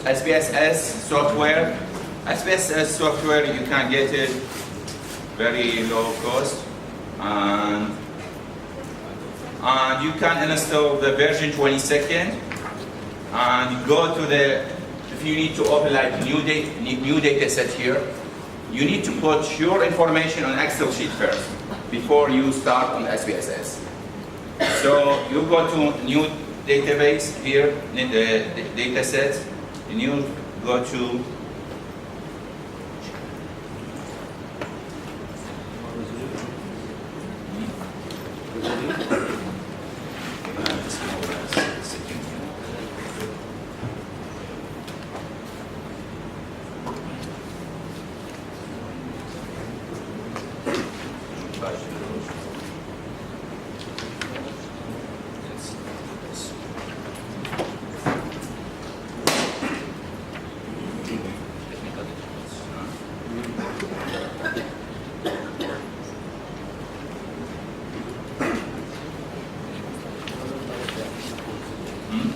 SPSS software. SPSS software, you can get it very low cost, and you can install the version 22nd, and go to the, if you need to open like new data set here, you need to put your information on Excel sheet first before you start on SPSS. So you go to new database here, data set, and you go to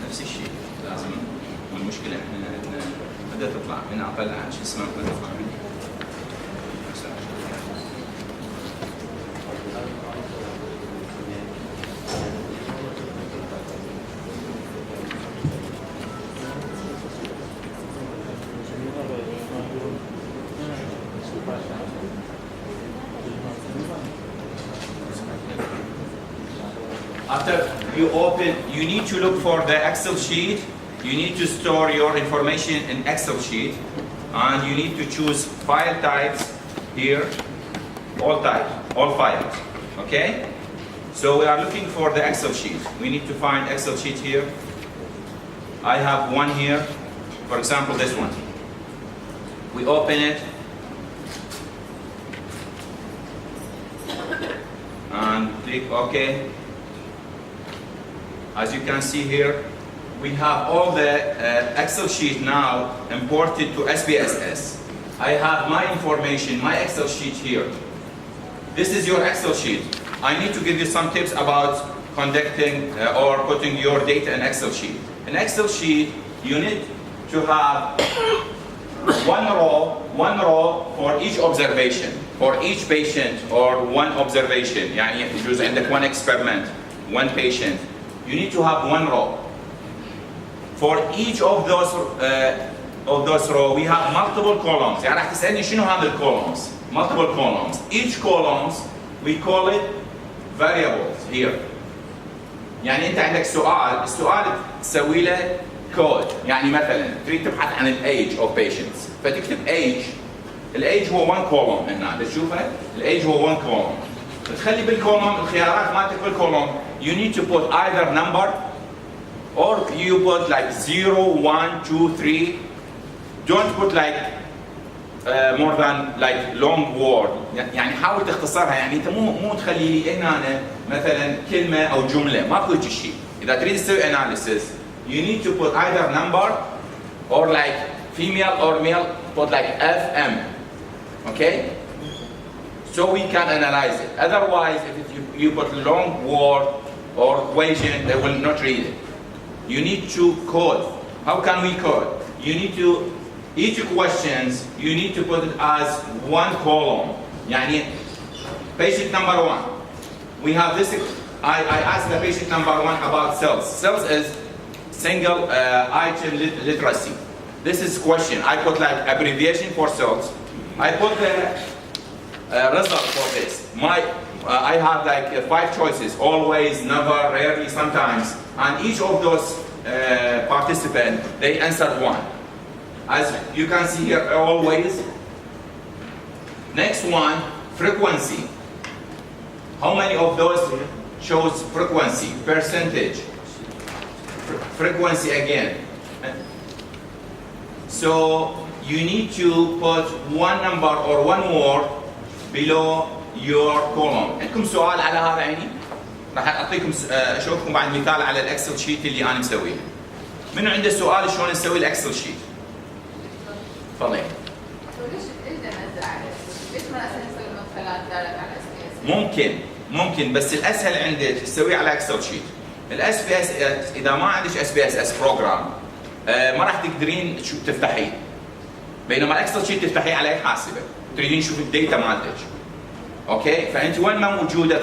نفس الشيء. لازم، والمشكلة احنا بدها تطلع من اقل عن شو اسمه، بدها تطلع من After you open, you need to look for the Excel sheet. You need to store your information in Excel sheet, and you need to choose file types here, all types, all files, okay? So we are looking for the Excel sheet. We need to find Excel sheet here. I have one here, for example, this one. We open it, and click OK. As you can see here, we have all the Excel sheet now imported to SPSS. I have my information, my Excel sheet here. This is your Excel sheet. I need to give you some tips about conducting or putting your data in Excel sheet. In Excel sheet, you need to have one row for each observation, for each patient or one observation. يعني يجوز عندك one experiment, one patient. You need to have one row. For each of those rows, we have multiple columns. يعني راح تسألني شنو هذا columns? Multiple columns. Each columns we call it variables here. يعني أنت عندك سؤال، السؤال تسوي له كود. يعني مثلا تريد تبحث عن age of patients، فتكتب age. الage هو one column هنا، تشوفه؟ الage هو one column. تخلي بالكولوم الخيارات مالتك بالكولوم. You need to put either number or you put like 0, 1, 2, 3. Don't put like more than like long word. يعني حاول تختصرها. يعني انت مو تخلي لي هنا مثلا كلمه او جمله، ماكو هيك شيء. اذا تريد تسوي analysis you need to put either number or like female or male, put like FM. Okay? So we can analyze it. Otherwise, if you put long word or equation, they will not read it. You need to code. How can we code? You need to, each questions, you need to put it as one column. يعني patient number 1. We have this, I asked the patient number 1 about cells. Cells is single item literacy. This is question. I put like abbreviation for cells. I put the result for this. I have like 5 choices: always, never, rarely, sometimes. And each of those participants, they answered one. As you can see here, always. Next one, frequency. How many of those shows frequency, percentage? Frequency again. So you need to put one number or one word below your column. عندكم سؤال على هذا عيني؟ راح اعطيكم اشوفكم بعد مثال على الاكسل شيت اللي انا مسويه. منو عنده سؤال شلون نسوي الاكسل شيت؟ تفضلي. ليش ننزل على ليش ما نسوي المدخلات دالت على اس ممكن بس الاسهل عندك تسويه على اكسل شيت. الاس بي اس اذا ما عندك اس بي اس بروجرام ما راح تقدرين تفتحيه. بينما الاكسل شيت تفتحيه على اي حاسبه، تريدين تشوف الداتا مالتك. اوكي؟ فانت وين ما موجوده،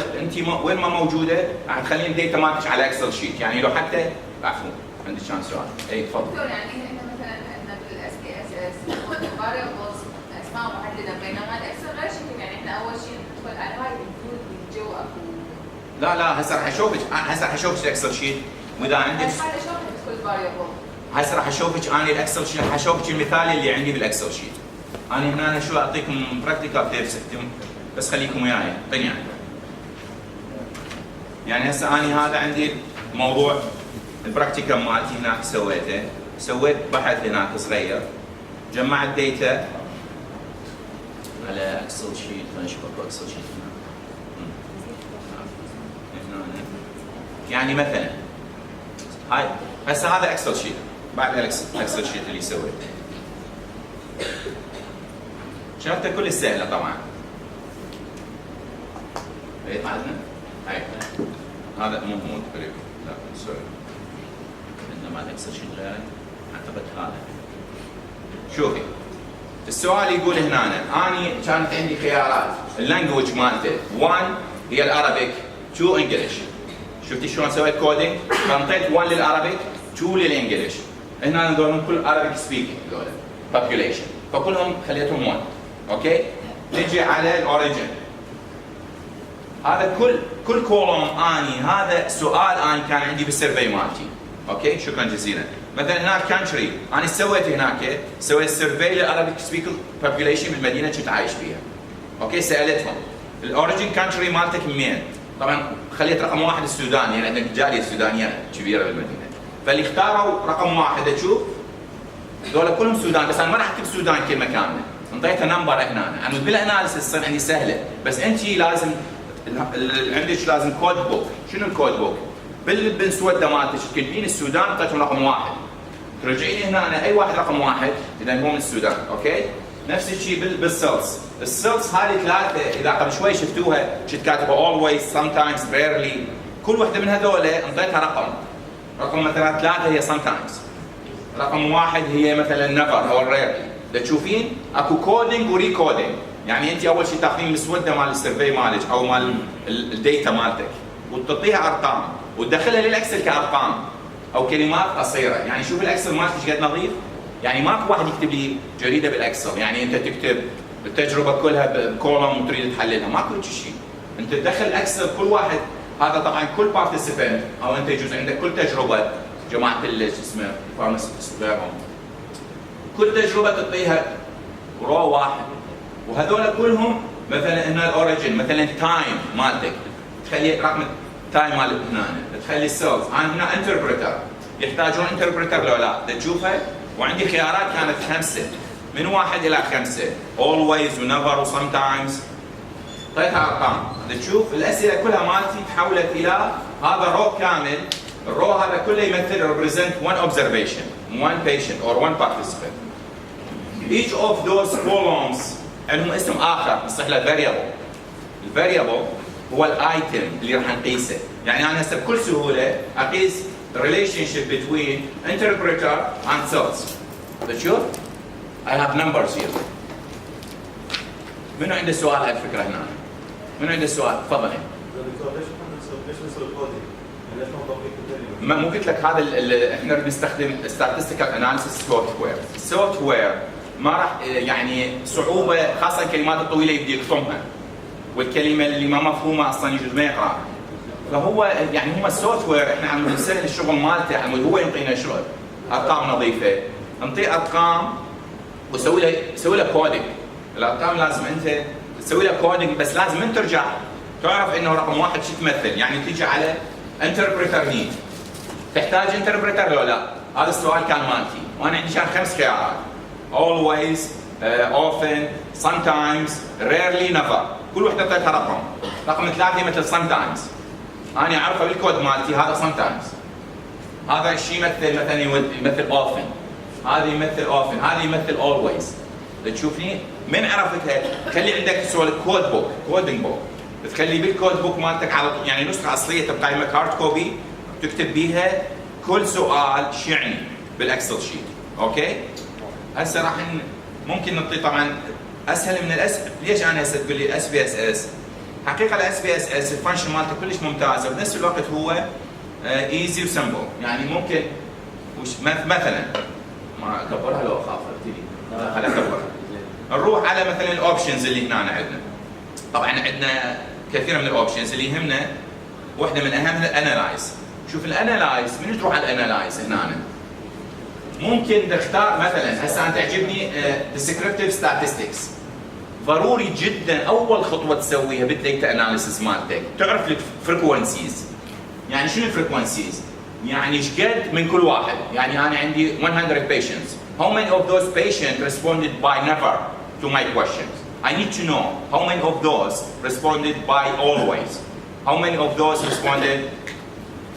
وين ما موجوده راح تخلين الداتا مالتك على اكسل شيت، يعني لو حتى عفوا عندي كان سؤال. اي تفضل. يعني احنا مثلا عندنا بالاس بي اس اس فاريبلز اسماء محدده، بينما الاكسل غير شيء، يعني احنا اول شيء ندخل على هاي المفروض جو اكو. لا هسه راح اشوفك الاكسل شيت، واذا عندك هذا شلون ندخل فاريبل؟ هسه راح اشوفك انا الاكسل شيت، راح اشوفك المثال اللي عندي بالاكسل شيت. انا هنا شو اعطيكم براكتيكال تيبس بس خليكم وياي، اعطيني يعني هسه انا هذا عندي موضوع البراكتيكال مالتي هناك سويته، سويت بحث هناك صغير، جمعت ديتا على اكسل شيت. خلينا نشوف اكو اكسل شيت هنا. يعني مثلا هاي هسه هذا اكسل شيت، بعد الاكسل شيت اللي سويته شغلته كل سهله طبعا. اي عندنا هاي هذا مو قريب، لا سوري عندنا مال اكسل شيت غير اعتقد هذا. شوفي السؤال يقول هنا اني كانت عندي خيارات اللانجوج مالته 1 هي الارابيك 2 انجلش. شفتي شلون سويت كودينج؟ فانطيت 1 للارابيك 2 للانجلش. هنا هذول كل ارابيك سبيكينج هذول population فكلهم خليتهم 1. اوكي؟ نجي على الاوريجن. هذا كل كولوم اني هذا سؤال اني كان عندي بالسيرفي مالتي. اوكي؟ شكرا جزيلا. مثلا هناك كانتري انا سويت هناك سويت سيرفي للارابيك سبيكر population بالمدينه كنت عايش فيها. اوكي؟ سالتهم الاوريجن كانتري مالتك منين؟ طبعا خليت رقم 1 السودان، يعني عندك جاليه سودانيه كبيره بالمدينه. فاللي اختاروا رقم 1 اشوف هذول كلهم سودان، بس انا ما راح اكتب سودان كلمه كامله. انطيته نمبر هنا، يعني بالاناليسيس تصير عندي سهله، بس انت لازم عندك لازم كود بوك. شنو الكود بوك؟ بالسوده مالتك تكتبين السودان اعطيتهم رقم 1. ترجعين هنا اي واحد رقم 1 اذا هو من السودان. اوكي؟ نفس الشيء بالسيلز. السيلز هذه ثلاثه اذا قبل شوي شفتوها كنت كاتبه always sometimes rarely، كل وحده من هذول انطيتها رقم مثلا 3 هي sometimes، رقم 1 هي مثلا never او rarely. تشوفين اكو كودينج وريكودينج، يعني انت اول شيء تاخذين المسوده مال السيرفي مالك او مال الديتا مالتك وتعطيها ارقام وتدخلها للاكسل كارقام او كلمات قصيره. يعني شوف الاكسل مالك ايش قد نظيف، يعني ماكو واحد يكتب لي جريده بالاكسل، يعني انت تكتب التجربه كلها بكولوم وتريد تحللها، ماكو شيء. انت تدخل اكسل كل واحد، هذا طبعا كل بارتيسيبنت او انت يجوز عندك كل تجربه جماعه شو اسمه فارماسيست غيرهم، كل تجربه تعطيها رو واحد، وهذول كلهم مثلا هنا الاوريجن مثلا تايم مالتك تخلي رقم تايم مال هنا، تخلي السيلز. انا هنا انتربريتر، يحتاجون انتربريتر لو لا تشوفها، وعندي خيارات كانت 5 من 1 إلى 5 always ونيفر وسمتايمز. اعطيتها ارقام، تشوف الاسئله كلها مالتي تحولت الى هذا رو كامل. الرو هذا كله يمثل represent one observation, one patient or one participant. Each of those columns عندهم اسم اخر نصيح له variable. الفاريبل هو الايتم اللي راح نقيسه، يعني انا هسه بكل سهوله اقيس relationship between interpreter and cells. بتشوف؟ I have numbers here. منو عنده سؤال على الفكره هنا؟ منو عنده سؤال؟ تفضل. ليش نسوي كودينج؟ ليش ما نطبق الكلمه؟ مو قلت لك هذا احنا بنستخدم statistical analysis software. السوفت وير ما راح يعني صعوبه، خاصه الكلمات الطويله يبدي يكتمها، والكلمه اللي ما مفهومه اصلا يجوز ما يقراها. فهو يعني هو السوفت وير احنا عم نسهل الشغل مالته، عم هو يعطينا شغل ارقام نظيفه، نعطيه ارقام وسوي له كودينج. الارقام لازم انت تسوي له كودينج، بس لازم انت ترجع تعرف انه رقم 1 شو تمثل، يعني تيجي على انتربريتر نيد. تحتاج انتربريتر لو لا؟ هذا السؤال كان مالتي، وانا عندي كان 5 خيارات always, often, sometimes, rarely, never. كل وحده اعطيتها رقم. رقم 3 مثل sometimes. انا اعرفه بالكود مالتي هذا sometimes. هذا الشيء يمثل مثلا يمثل often. هذا يمثل often، هذا يمثل always. تشوفني من عرفتها تخلي عندك سؤال كود بوك، كودينج بوك. تخلي بالكود بوك مالتك على طول، يعني نسخه اصليه تبقى لك هارد كوبي تكتب بيها كل سؤال شو يعني. بالاكسل شيت. اوكي؟ هسه راح ممكن نعطي طبعا اسهل من ليش انا هسه تقول لي اس بي اس اس؟ حقيقه الاس بي اس اس الفانكشن مالته كلش ممتازه وبنفس الوقت هو ايزي وسمبل، يعني ممكن مثلا ما اكبرها لو اخاف ابتدي خليني اكبرها. نروح على مثلا الاوبشنز اللي هنا عندنا. طبعا عندنا كثير من الاوبشنز اللي يهمنا، واحده من اهمها الانالايز. شوف الانالايز، من تروح على الانالايز هنا ممكن تختار مثلا هسه انا تعجبني descriptive statistics. ضروري جدا اول خطوه تسويها بالديتا اناليسيس مالتك تعرف الفريكونسيز. يعني شنو الفريكونسيز؟ يعني ايش قد من كل واحد. يعني انا عندي 100 patients. How many of those patients responded by never to my questions? I need to know how many of those responded by always. How many of those responded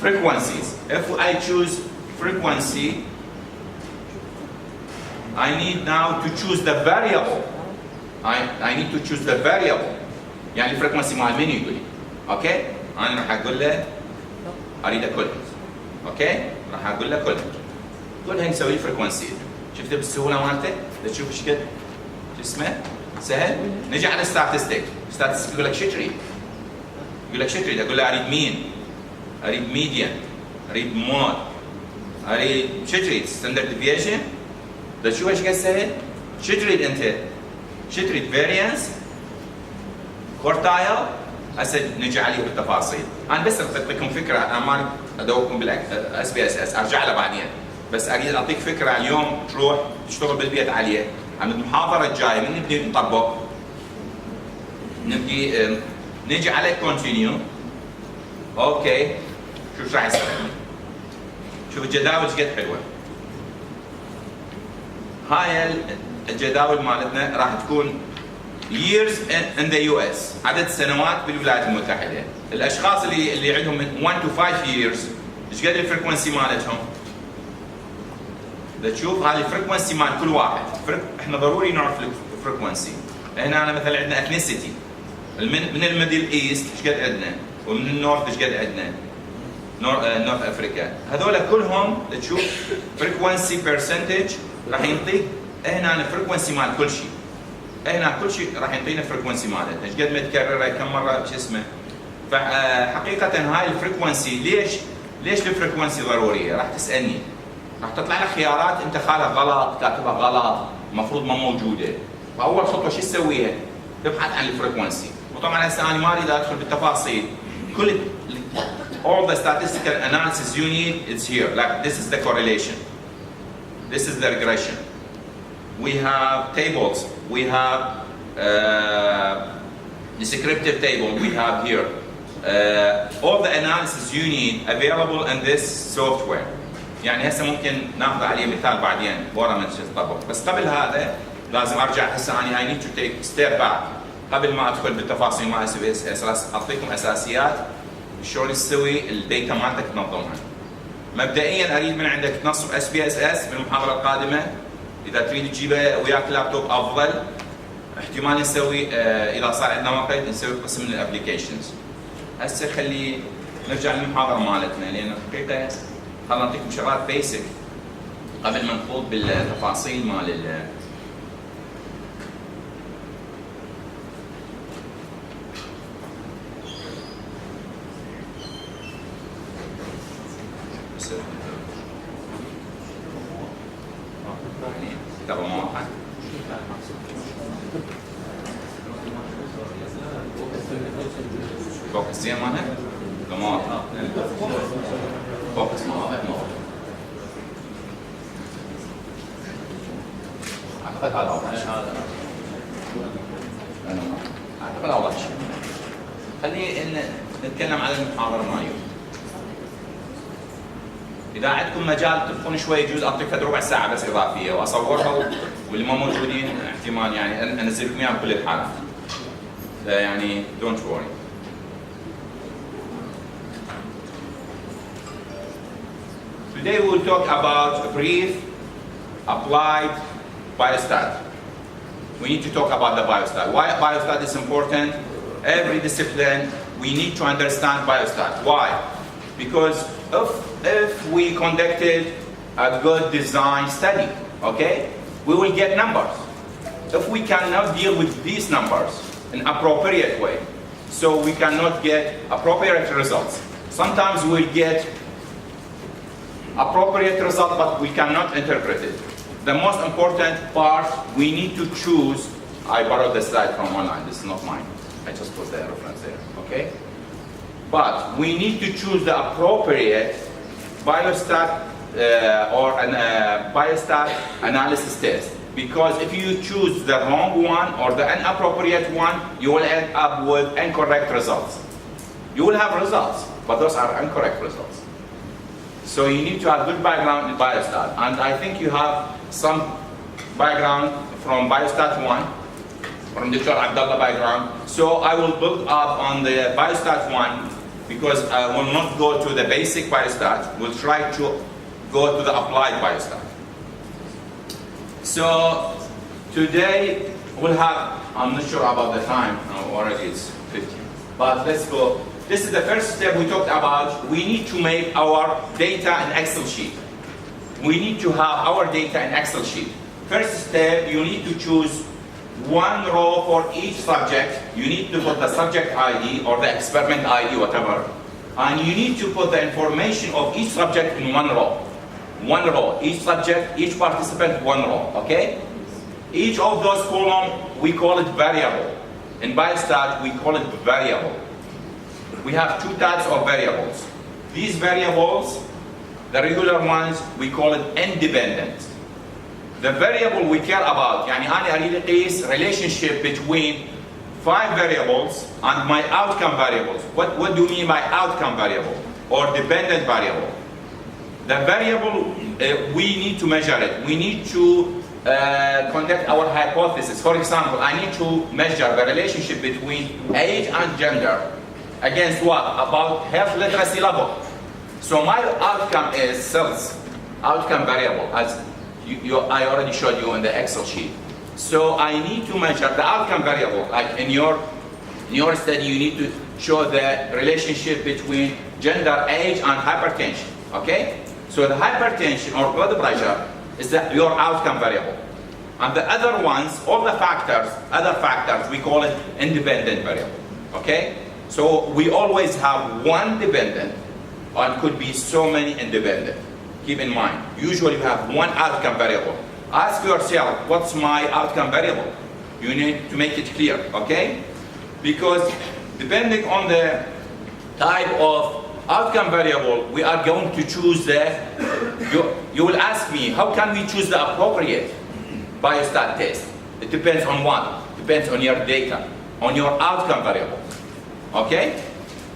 frequencies. If I choose frequency, I need now to choose the variable. I need to choose the variable. يعني الفريكونسي مال مين يقول لي؟ اوكي؟ انا راح اقول له اريد كلها. اوكي؟ راح اقول له كلها نسوي فريكونسي. شفت بالسهوله مالته؟ تشوف ايش قد شو اسمه؟ سهل؟ نجي على statistics. statistics يقول لك شو تريد؟ يقول لك شو تريد؟ اقول له اريد مين؟ اريد ميديان، اريد مود، اريد شو تريد؟ ستاندرد ديفيشن؟ تشوف ايش قد سهل؟ شو تريد انت؟ شو تريد؟ فاريانس؟ كورتايل؟ هسه نجي عليه بالتفاصيل. انا بس اعطيكم فكره، انا ما ادوقكم بالاس بي اس اس، ارجع له بعدين. بس اريد اعطيك فكره اليوم تروح تشتغل بالبيت عليه. عن المحاضره الجايه من نبدي نطبق، نجي على كونتينيو. اوكي، شوف راح يصير. شوف الجداول ايش قد حلوه. هاي الجداول مالتنا راح تكون years in the US، عدد السنوات بالولايات المتحده. الاشخاص اللي عندهم من 1 to 5 years ايش قد الفريكونسي مالتهم؟ تشوف هذه الفريكونسي مال كل واحد. احنا ضروري نعرف الفريكونسي. هنا أنا مثلا عندنا اثنيسيتي، من الميدل ايست ايش قد عندنا؟ ومن النورث ايش قد عندنا؟ نورث افريكا. هذول كلهم تشوف فريكونسي برسنتج راح ينطيك هنا الفريكونسي مال كل شيء. هنا كل شيء راح يعطينا فريكونسي مالته، ايش قد متكرره، كم مره، شو اسمه. فحقيقه هاي الفريكونسي ليش الفريكونسي ضروريه؟ راح تسالني، راح تطلع لك خيارات انت خالها غلط، كاتبها غلط، المفروض ما موجوده. فاول خطوه شو تسويها؟ تبحث عن الفريكونسي. وطبعا هسه انا ما اريد ادخل بالتفاصيل. كل all the statistical analysis you need is here. Like this is the correlation, this is the regression. We have tables. We have descriptive table. We have here all the analysis you need available in this software. يعني هسه ممكن ناخذ عليه مثال بعدين ورا ما نطبق. بس قبل هذا لازم ارجع هسه اني I need to take step back قبل ما ادخل بالتفاصيل مال اس بي اس اس. اعطيكم اساسيات شلون تسوي الديتا مالتك تنظمها. مبدئيا اريد من عندك تنصب اس بي اس اس بالمحاضره القادمه. اذا تريد تجيبه وياك لابتوب افضل. احتمال نسوي اذا صار عندنا وقت نسوي قسم من الابلكيشنز. هسه خلي نرجع للمحاضره مالتنا لان الحقيقه خلينا نعطيكم شغلات بيسك قبل ما نخوض بالتفاصيل مال كتابة مواقع. فوكس زين مالها؟ مواقع. فوكس مواقع. اعتقد هذا اول شيء. اعتقد اول شيء. خلينا نتكلم على المحاضرة ماليوم. إذا عندكم مجال تبقون شوي يجوز أعطيك ربع ساعة بس إضافية وأصورها واللي ما موجودين احتمال يعني أنزل لكم إياها بكل الحالات. يعني don't worry. Today we will talk about a brief applied biostat. We need to talk about the biostat. Why biostat is important? Every discipline we need to understand biostat. Why? Because if we conducted a good design study, okay? We will get numbers. If we cannot deal with these numbers in appropriate way, so we cannot get appropriate results. Sometimes we'll get appropriate result, but we cannot interpret it. The most important part, we need to choose. I borrowed the slide from online, this is not mine. I just put the reference there, okay? But we need to choose the appropriate biostat or an biostat analysis test. Because if you choose the wrong one or the inappropriate one, you will end up with incorrect results. You will have results, but those are incorrect results. So you need to have good background in biostat. And I think you have some background from biostat 1, from Dr. Abdullah background. So I will build up on the biostat 1 because I will not go to the basic biostat. We'll try to go to the applied biostat. So today we'll have, I'm not sure about the time, already it's 50. But let's go. This is the first step we talked about. We need to make our data in Excel sheet. We need to have our data in Excel sheet. First step, you need to choose one row for each subject. You need to put the subject ID or the experiment ID, whatever. And you need to put the information of each subject in one row. One row, each subject, each participant, one row, okay? Each of those columns, we call it variable. In Biostat, we call it variable. We have two types of variables. These variables, the regular ones, we call it independent. The variable we care about, يعني أنا أريد أقيس relationship between 5 variables and my outcome variables. What do you mean by outcome variable or dependent variable? The variable, we need to measure it. We need to conduct our hypothesis. For example, I need to measure the relationship between age and gender against what? About health literacy level. So my outcome is cells, outcome variable, as I already showed you in the Excel sheet. So I need to measure the outcome variable. Like in your study, you need to show the relationship between gender, age, and hypertension. Okay? So the hypertension or blood pressure is your outcome variable. And the other ones, all the factors, other factors, we call it independent variable. Okay? So we always have one dependent, and could be so many independent. Keep in mind, usually you have one outcome variable. Ask yourself, what's my outcome variable? You need to make it clear, okay? Because depending on the type of outcome variable, we are going to choose you will ask me, how can we choose the appropriate biostat test? It depends on what? It depends on your data, on your outcome variable. Okay?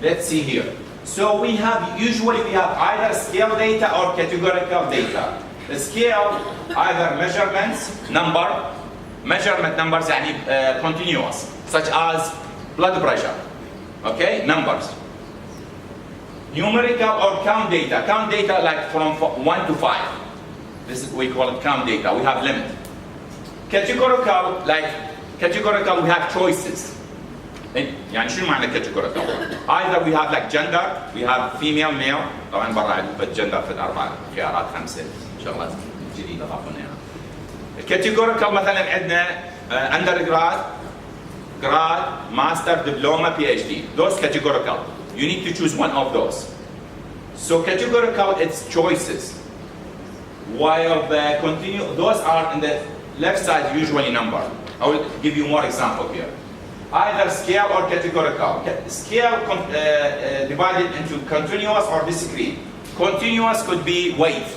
Let's see here. So usually we have either scale data or categorical data. The scale, either measurements, measurement numbers يعني continuous, such as blood pressure. Okay? Numbers. Numerical or count data like from 1 to 5. This is, we call it count data, we have limit. Categorical, we have choices. يعني شنو معنى categorical? Either we have like gender, we have female, male. طبعا برا بالجندر في الأربع خيارات 5 شغلات جديدة ضافونا اياها. Categorical مثلا عندنا undergrad, grad, master, diploma, PhD. Those categorical. You need to choose one of those. So categorical, it's choices. While the those are in the left side usually number. I will give you more example here. Either scale or categorical. Scale divided into continuous or discrete. Continuous could be weight.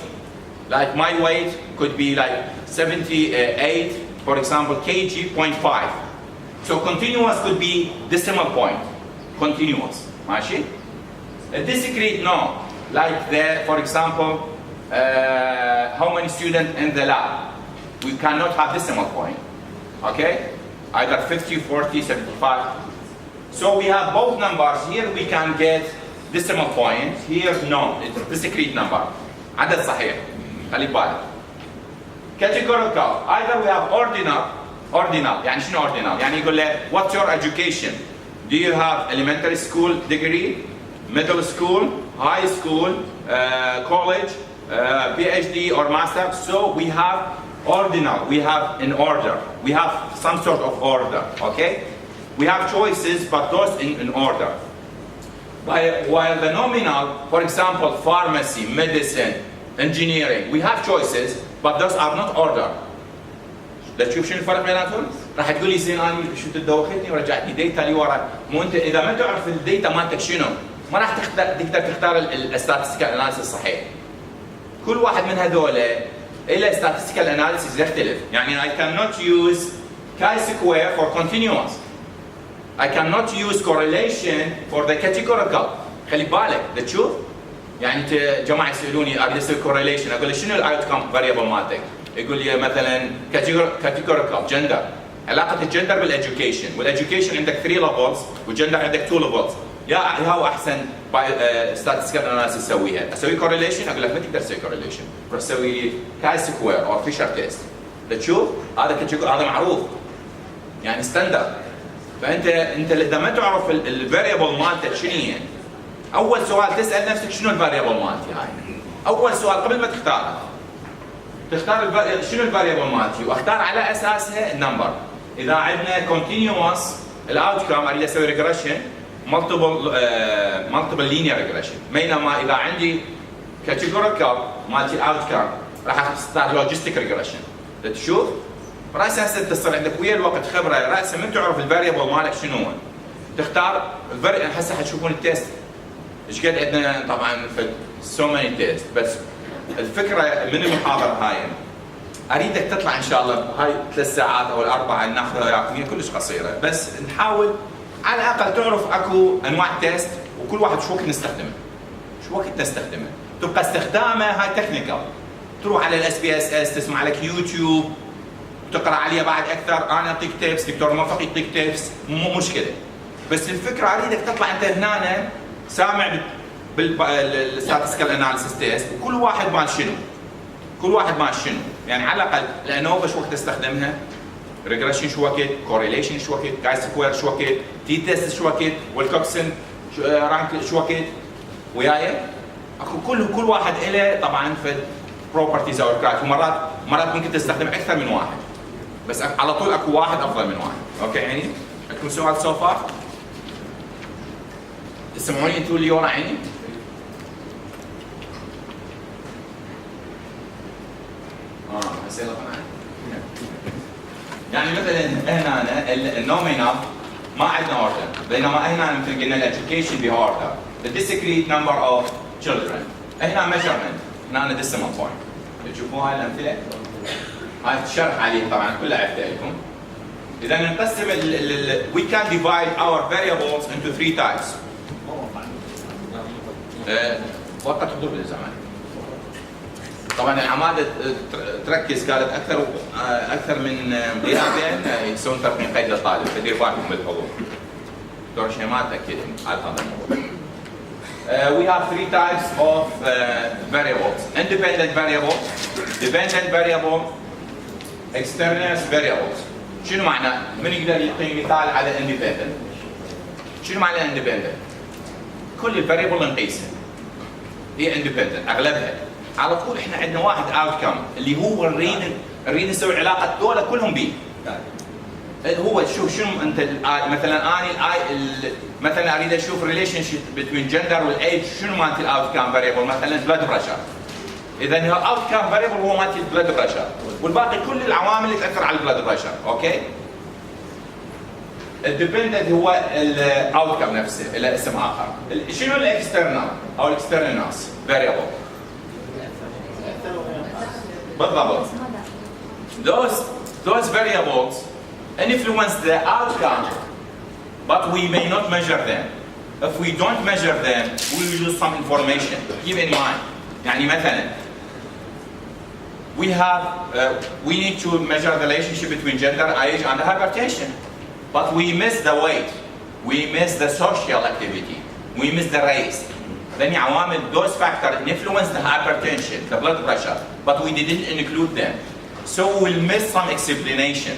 Like my weight could be like 78, for example, kg, 0.5. So continuous could be decimal point. Continuous. ماشي? Discrete, no. Like for example, how many students in the lab? We cannot have decimal point. Okay? Either 50, 40, 75. So we have both numbers. Here we can get decimal point. Here no, it's a discrete number. عدد صحيح. خلي بالك. Categorical. Either we have ordinal. يعني شنو ordinal؟ يعني يقول له what's your education? Do you have elementary school degree, middle school, high school, college, PhD or master. So we have ordinal, we have in order, we have some sort of order, okay? We have choices, but those in order. While the nominal, for example, pharmacy, medicine, engineering, we have choices, but those are not order. لا تشوف شنو الفرق بيناتهم؟ راح تقول لي زين انا شو تدوختني ورجعتني ديتا لورا، مو انت اذا ما تعرف الديتا مالتك شنو، ما راح تقدر تختار الستاتستيكال اناليسيس الصحيح. كل واحد من هذول له statistical analysis يختلف، يعني I cannot use chi-square for continuous. I cannot use correlation for the categorical. خلي بالك، ده تشوف؟ يعني جماعة يسألوني اريد اسوي correlation، اقول له شنو الاوتكم variable مالتك؟ يقول لي مثلا categorical gender. علاقة الجندر بالeducation، والeducation عندك 3 levels والجندر عندك 2 levels. يا هو احسن statistical analysis اسويها، اسوي correlation اقول لك ما تقدر تسوي correlation، روح اسوي chi-square او فيشر تيست. تشوف؟ هذا معروف. يعني ستاندرد. فانت اذا ما تعرف الفاريبل مالتك شنو هي، اول سؤال تسال نفسك شنو الفاريبل مالتي هاي؟ اول سؤال قبل ما تختار شنو الفاريبل مالتي واختار على اساسها النمبر. اذا عندنا كونتينيوس الاوتكم اريد اسوي ريجريشن مالتيبل لينير ريجريشن، بينما اذا عندي كاتيجوريكال مالتي الاوتكم راح اختار لوجيستيك ريجريشن. تشوف؟ راسا هسه تصير عندك ويا الوقت خبره، راسا من تعرف الفاريبل مالك شنو هو تختار هسه حتشوفون التيست ايش قد عندنا طبعا في سو ماني تيست، بس الفكره من المحاضره هاي اريدك تطلع ان شاء الله هاي 3 ساعات او الاربعه ناخذها وياكم، هي كلش قصيره، بس نحاول على الاقل تعرف اكو انواع تيست وكل واحد شو وقت نستخدمه، شو وقت نستخدمه، تبقى استخدامه هاي تكنيكال، تروح على الاس بي اس اس تسمع لك يوتيوب تقرا عليها بعد اكثر، انا اعطيك تيبس، دكتور موفق يعطيك تيبس، مو مشكله، بس الفكره اريدك تطلع انت هنا سامع بالستاتستيكال اناليسيس تيست، وكل واحد مال شنو؟ كل واحد مال شنو؟ يعني على الاقل الانوفا شو وقت استخدمها؟ ريجريشن شو وقت؟ كوريليشن شو وقت؟ كاي سكوير شو وقت؟ تي تيست شو وقت؟ والكوكسن رانك شو وقت؟ وياي؟ اكو كل واحد له طبعا في بروبرتيز او كرايت، ومرات ممكن تستخدم اكثر من واحد، بس على طول اكو واحد افضل من واحد، اوكي عيني؟ عندكم سؤال سو فار؟ تسمعوني انتوا اللي ورا عيني؟ اسئله طبعا. يعني مثلا هنا النومينال ما عندنا اوردر، بينما هنا مثل قلنا الاديوكيشن بها اوردر، the discrete number of children. هنا measurement، هنا decimal point. تشوفوا هاي الامثله؟ هاي الشرح عليه طبعا كلها عرفتها لكم. اذا نقسم we can divide our variables into 3 types. وقت حضور بالزمان. طبعا العماده تركز قالت اكثر من غيابين يسوون ترقيم قيد للطالب، فدير بالكم بالحضور. دكتور شيماء تاكد على هذا الموضوع. We have 3 types of variables: independent variable, dependent variable, extraneous variables. شنو معنى؟ من يقدر يعطي مثال على independent؟ شنو معنى independent؟ كل الفاريبل نقيسها هي independent اغلبها. على طول احنا عندنا واحد outcome اللي هو نريد نسوي علاقه دول كلهم بيه. هو شوف شنو انت مثلا اني مثلا اريد اشوف ريليشن شيب بين جندر والايج، شنو مالت الاوت كام فاريبل؟ مثلا بلاد بريشر. اذا الاوت كام فاريبل هو مالت البلاد بريشر، والباقي كل العوامل اللي تاثر على البلاد بريشر، اوكي؟ الديبندنت هو الاوت كام نفسه له اسم اخر. شنو الاكسترنال او الاكسترنالز فاريبل؟ بالضبط. Those variables influence the outcome, but we may not measure them. If we don't measure them, we will lose some information. Keep in mind. يعني مثلا we need to measure the relationship between gender, age, and hypertension, but we miss the weight, we miss the social activity, we miss the race. Then عوامل those factors influence the hypertension, the blood pressure, but we didn't include them. So we'll miss some explanation.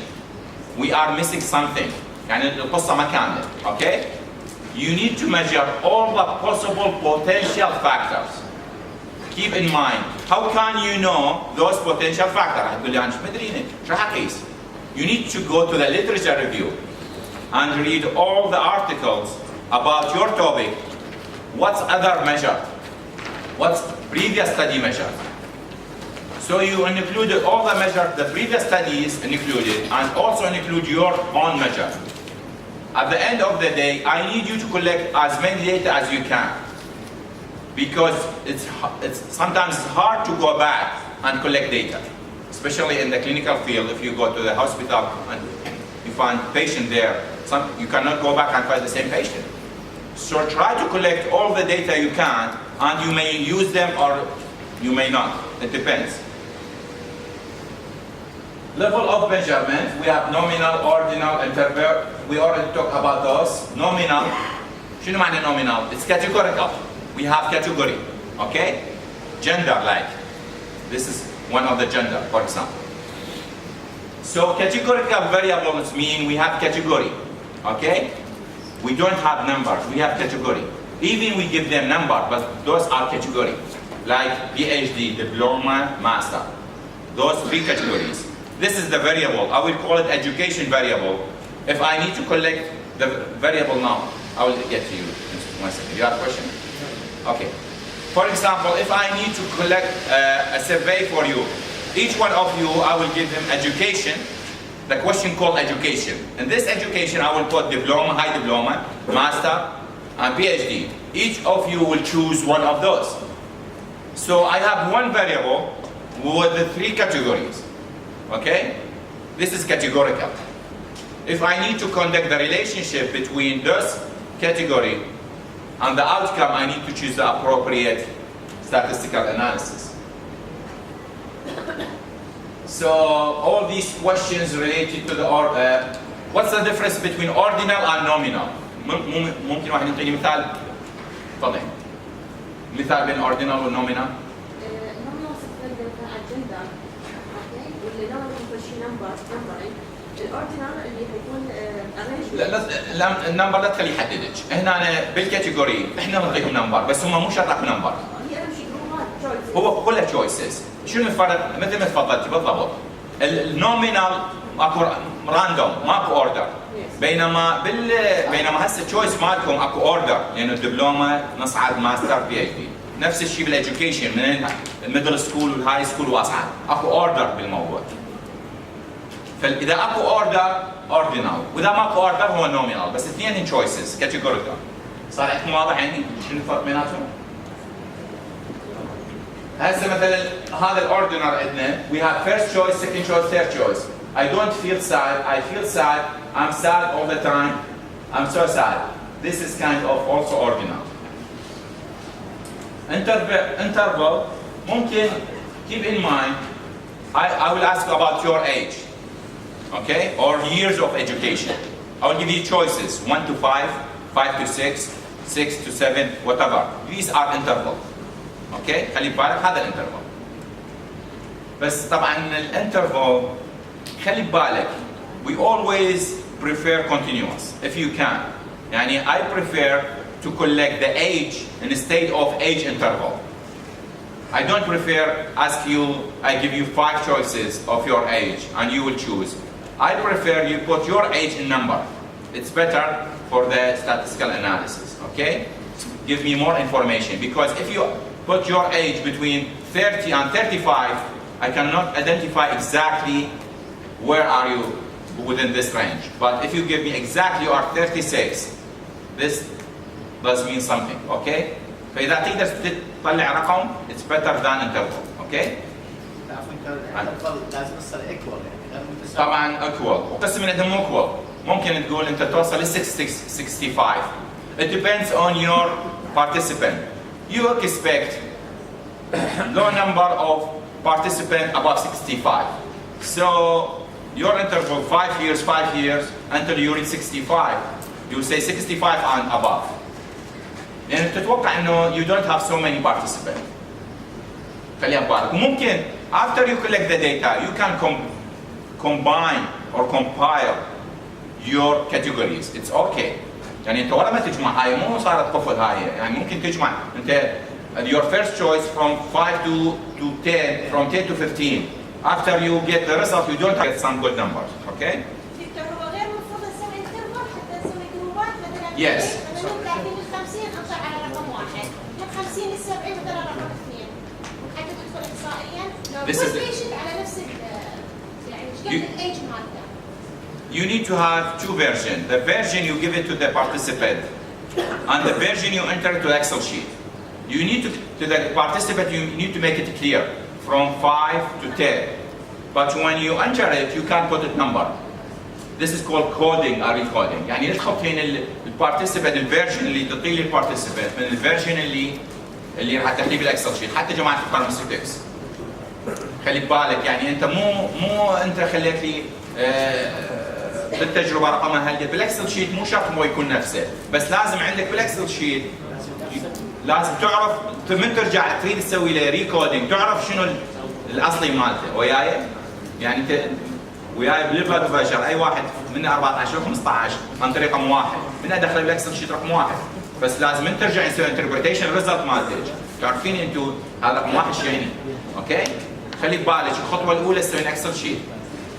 We are missing something. يعني القصة ما كاملة. Okay? You need to measure all the possible potential factors. Keep in mind, how can you know those potential factors? هتقول لي أنا مش مدري شو راح أقيس. You need to go to the literature review and read all the articles about your topic. What's other measure? What's previous study measure? So you included all the measures the previous studies included and also include your own measure. At the end of the day, I need you to collect as many data as you can. Because it's sometimes hard to go back and collect data. Especially in the clinical field, if you go to the hospital and you find patient there, you cannot go back and find the same patient. So try to collect all the data you can, and you may use them or you may not. It depends. Level of measurement, we have nominal, ordinal, interval. We already talked about those. Nominal, شنو معنى nominal? It's categorical. We have category, okay? Gender, like. This is one of the gender, for example. So categorical variables mean we have category, okay? We don't have numbers, we have category. Even we give them number, but those are category. Like PhD, diploma, master. Those 3 categories. This is the variable. I will call it education variable. If I need to collect the variable now, I will get to you in 1 second. You have a question? Okay. For example, if I need to collect a survey for you, each one of you, I will give them education, the question called education. In this education, I will put diploma, high diploma, master, and PhD. Each of you will choose one of those. So I have one variable with the 3 categories, okay? This is categorical. If I need to conduct the relationship between those category and the outcome, I need to choose the appropriate statistical analysis. So all these questions related to the what's the difference between ordinal and nominal? ممكن واحد يعطيني مثال؟ تفضل. مثال بين ordinal والnominal. nominal dependent على الجندر، اوكي؟ واللي nominal كل شيء numbering. الاوردينال اللي حيكون arrangement. لا النمبر لا تخليه يحددك. هنا أنا بالكاتيجوري احنا نعطيهم نمبر بس هم مو شرط يعطوا نمبر. هي اهم شيء choices. هو كلها تشويسز. شنو الفرق؟ مثل ما تفضلتي بالضبط. النومينال اكو راندوم ماكو اوردر. بينما بينما هسه تشويس مالكم اكو اوردر لانه الدبلومه نصعد ماستر بي اتش دي. نفس الشيء بالاديوكيشن من الميدل سكول والهاي سكول واصعد. اكو اوردر بالموضوع. فاذا اكو اوردر اوردينال واذا ماكو اوردر هو نومينال بس اثنين تشويسز كاتيجوريكال. صار لكم واضح يعني شنو الفرق بيناتهم؟ هسه مثلا هذا الاوردينال عندنا we have first choice, second choice, third choice. I don't feel sad, I feel sad, I'm sad all the time, I'm so sad. This is kind of also ordinal. Interval ممكن keep in mind I will ask you about your age, okay, or years of education. I will give you choices 1 to 5, 5 to 6, 6 to 7, whatever. These are intervals. اوكي خلي بالك هذا الانترفال بس طبعا الانترفال خلي بالك we always prefer continuous if you can يعني I prefer to collect the age instead of age interval. I don't prefer ask you I give you 5 choices of your age and you will choose. I prefer you put your age in number. It's better for the statistical analysis, okay? Give me more information because if you put your age between 30 and 35, I cannot identify exactly where are you within this range. But if you give me exactly you are 36, this does mean something, okay? فإذا تقدر تطلع رقم, it's better than interval, okay? لازم يصير equal يعني طبعا equal وقسم من عندهم equal ممكن تقول أنت توصل ل 65. It depends on your participant. You expect low number of participants above 65. So your interval 5 years, 5 years until you reach 65. You say 65 and above. يعني تتوقع انه you don't have so many participants. خليها ببالك. وممكن after you collect the data you can combine or compile your categories. It's okay. يعني انت ولا ما تجمع هاي مو صارت قفل هاي يعني ممكن تجمع انت your first choice from 5 to to 10, from 10 to 15. After you get the result, you don't get some good numbers, okay? دكتور هو غير المفروض نسوي انترفال حتى نسوي جروبات مثلا Yes. من 30 ل 50 اطلع على رقم واحد، من 50 ل 70 مثلا رقم اثنين، حتى تدخل احصائيا لو This كل is- بيشنت على نفس يعني ايش قد You- الايج مالته. You need to have two versions. The version you give it to the participant, and the version you enter to the Excel sheet. You need to the participant, you need to make it clear from 5 to 10. But when you enter it, you can't put a number. This is called coding or recoding. يعني لا تحط هنا البارتيسيبنت الفيرجن اللي تعطيه لي البارتيسيبنت من الفيرجن اللي راح تحليه بالاكسل شيت، حتى جماعه الفارماسيوتكس. خلي بالك يعني انت مو انت خليت لي بالتجربه رقمها هل بالاكسل شيت مو شرط هو يكون نفسه، بس لازم عندك بالاكسل شيت لازم تعرف من ترجع تريد تسوي له ريكودينج تعرف شنو الاصلي مالته وياي. يعني انت وياي بالبلد فيجر اي واحد من 14 و 15 عن طريق رقم واحد من ادخل بالاكسل شيت رقم واحد، بس لازم انت ترجع تسوي انتربريتيشن ريزلت مالتك تعرفين انتم هذا رقم واحد شو يعني. اوكي؟ خلي ببالك الخطوه الاولى تسوي اكسل شيت.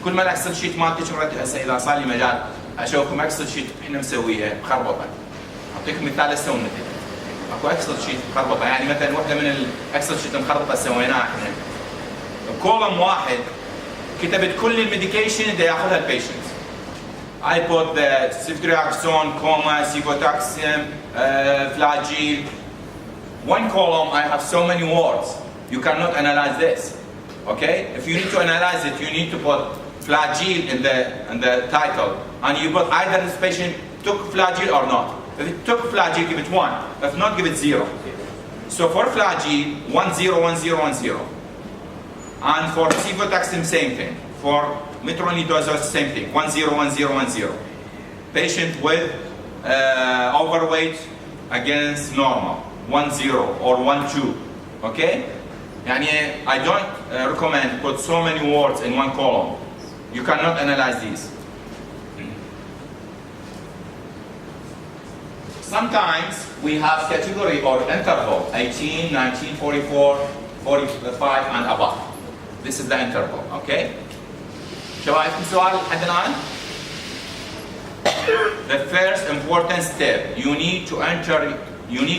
كل ما الاكسل شيت مالتك مرتب هسه اذا صار لي مجال اشوفكم اكسل شيت احنا مسويها مخربطه. اعطيكم مثال هسه مثل اكو اكسل شيت مخربطه، يعني مثلا وحده من الاكسل شيت المخربطه سويناها احنا بكولم واحد كتبت كل الميديكيشن اللي ياخذها البيشنت. I put the ceftriaxone, coma, civotaxim, flagyl. One column I have so many words. You cannot analyze this. Okay? If you need to analyze it, you need to put flagyl in the title, and you put either this patient took flagyl or not. If it took flagyl, give it 1. If not, give it 0. So for flagyl, 1 0 1 0 1 0. And for civotaxim, same thing. For metronidazole, same thing. 1 0 1 0 1 0. Patient with overweight against normal. 1 0 or 1 2. Okay? Yani, I don't recommend put so many words in one column. You cannot analyze these. Sometimes we have category or interval 18, 19, 44, 45 and above. This is the interval, okay? شباب عندكم سؤال لحد الآن؟ The first important step, you need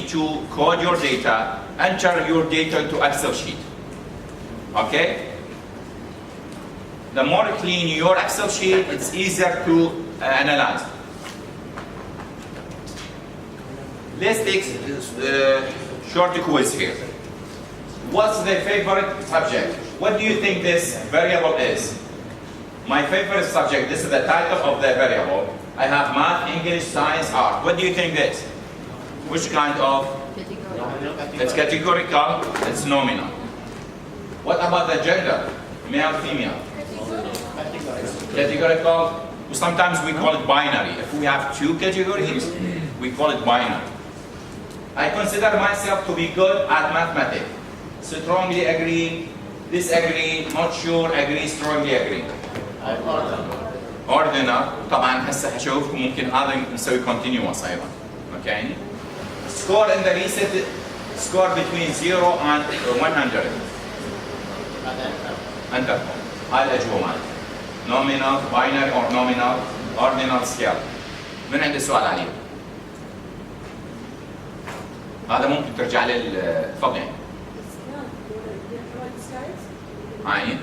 to code your data, enter your data into Excel sheet. Okay? The more clean your Excel sheet, it's easier to analyze. Let's take short quiz here. What's the favorite subject? What do you think this variable is? My favorite subject, this is the title of the variable. I have math, English, science, art. What do you think this? Which kind of? It's categorical, it's nominal. What about the gender? Male, female? Categorical. Sometimes we call it binary. If we have two categories, we call it binary. I consider myself to be good at mathematics. Strongly agree, disagree, not sure, agree, strongly agree. Ordinal. طبعا هسه حشوفكم ممكن هذا نسوي continuous ايضا. Okay. Score in the reset score between 0 and 100. Interval. هاي الاجوبه مالتي. Nominal, binary or nominal, ordinal scale. من عنده سؤال عليه؟ هذا ممكن ترجع للفضل يعني. عين.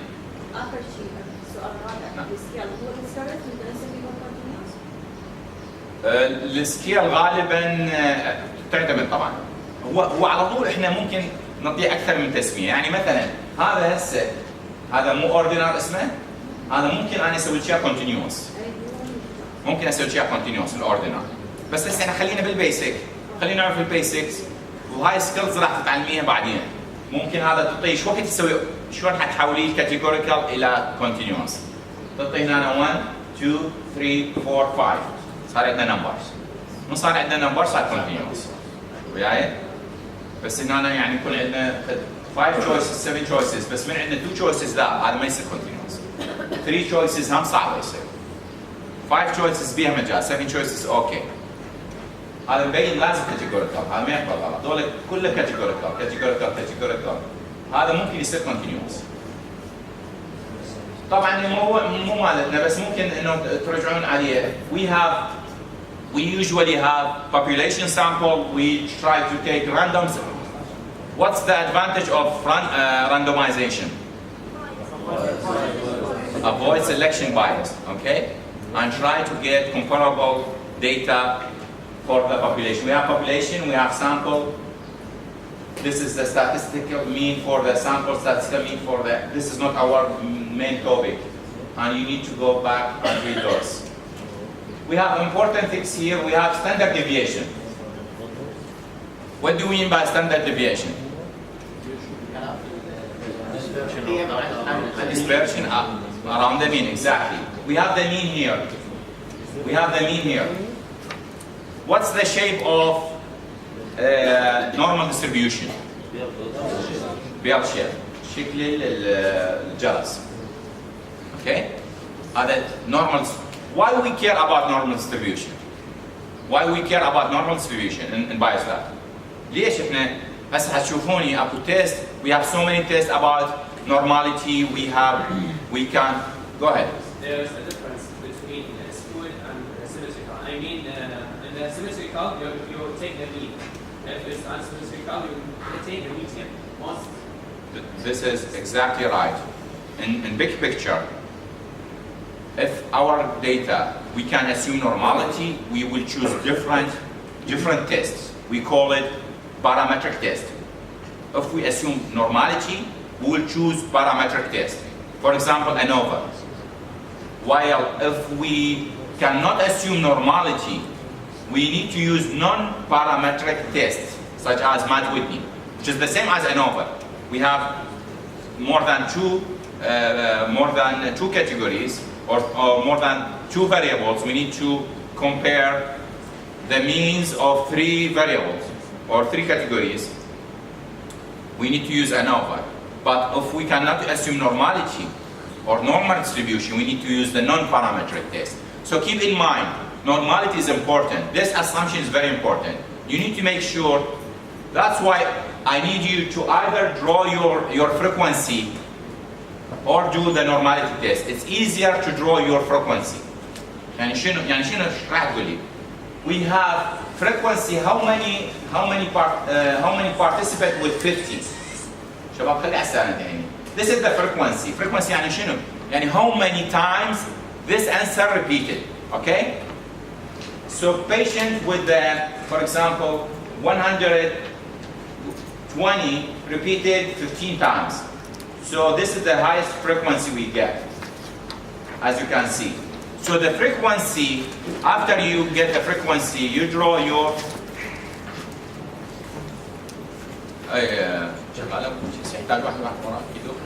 اخر شيء السؤال الرابع السكيل هو السكيل ممكن نسميه كونتينيوس؟ السكيل غالبا تعتمد طبعا. هو على طول احنا ممكن نعطيه اكثر من تسميه، يعني مثلا هذا هسه هذا مو اوردينال اسمه، هذا ممكن انا اسوي له كونتينيوس. ممكن اسوي له كونتينيوس الاوردينال. بس هسه احنا خلينا بالبيسك، خلينا نعرف البيسكس وهاي سكيلز راح تتعلميها بعدين. ممكن هذا تعطيه شو وقت تسوي شلون حتحوليه كاتيجوريكال الى كونتينيوس. تعطي هنا 1 2 3 4 5 صار عندنا نمبرز. مو صار عندنا نمبر صار كونتينيوس. وياي؟ بس هنا يعني يكون عندنا 5 choices 7 choices بس من عندنا 2 choices لا هذا ما يصير كونتينيوس. 3 choices هم صعب يصير. 5 choices بيها مجال 7 choices اوكي. هذا مبين لازم كاتيجوريكال، هذا ما يقبل غلط، دول كله كاتيجوريكال. هذا ممكن يصير continuous. طبعا مو مالتنا بس ممكن انه ترجعون عليه. We usually have population sample. We try to take random. What's the advantage of randomization? Avoid selection bias, okay? And try to get comparable data for the population. We have population, we have sample. This is the statistical mean for the sample, statistical mean for the, this is not our main topic. And you need to go back and read those. We have important things here. We have standard deviation. What do we mean by standard deviation? Dispersion around the mean, exactly. We have the mean here. We have the mean here. What's the shape of normal distribution? Bell shape. شكل الجرس. Okay? هذا normal. Why we care about normal distribution? Why we care about normal distribution in biostat? ليش احنا هسه حتشوفوني اكو test. We have so many tests about normality. We can go ahead. There's a difference between skewed and symmetrical. I mean, in the symmetrical, you take the mean. If it's unsymmetrical, you take the median. Most. This is exactly right. In big picture, if our data, we can assume normality, we will choose different tests. We call it parametric test. If we assume normality, we will choose parametric test. For example, ANOVA. While if we cannot assume normality, we need to use non-parametric tests, such as Matt-Whitney, which is the same as ANOVA. We have more than two categories, or more than two variables. We need to compare the means of three variables, or three categories. We need to use ANOVA. But if we cannot assume normality or normal distribution, we need to use the non-parametric test. So keep in mind, normality is important. This assumption is very important. You need to make sure, that's why I need you to either draw your frequency or do the normality test. It's easier to draw your frequency. يعني شنو اشرح لي. We have frequency, how many participate with 50. شباب خلي عسانا يعني. This is the frequency. Frequency يعني شنو؟ يعني how many times this answer repeated. Okay? So patient with the, for example, 120 repeated 15 times. So this is the highest frequency we get, as you can see. So the frequency, after you get the frequency, you draw your يحتاج واحد وراك يدوق.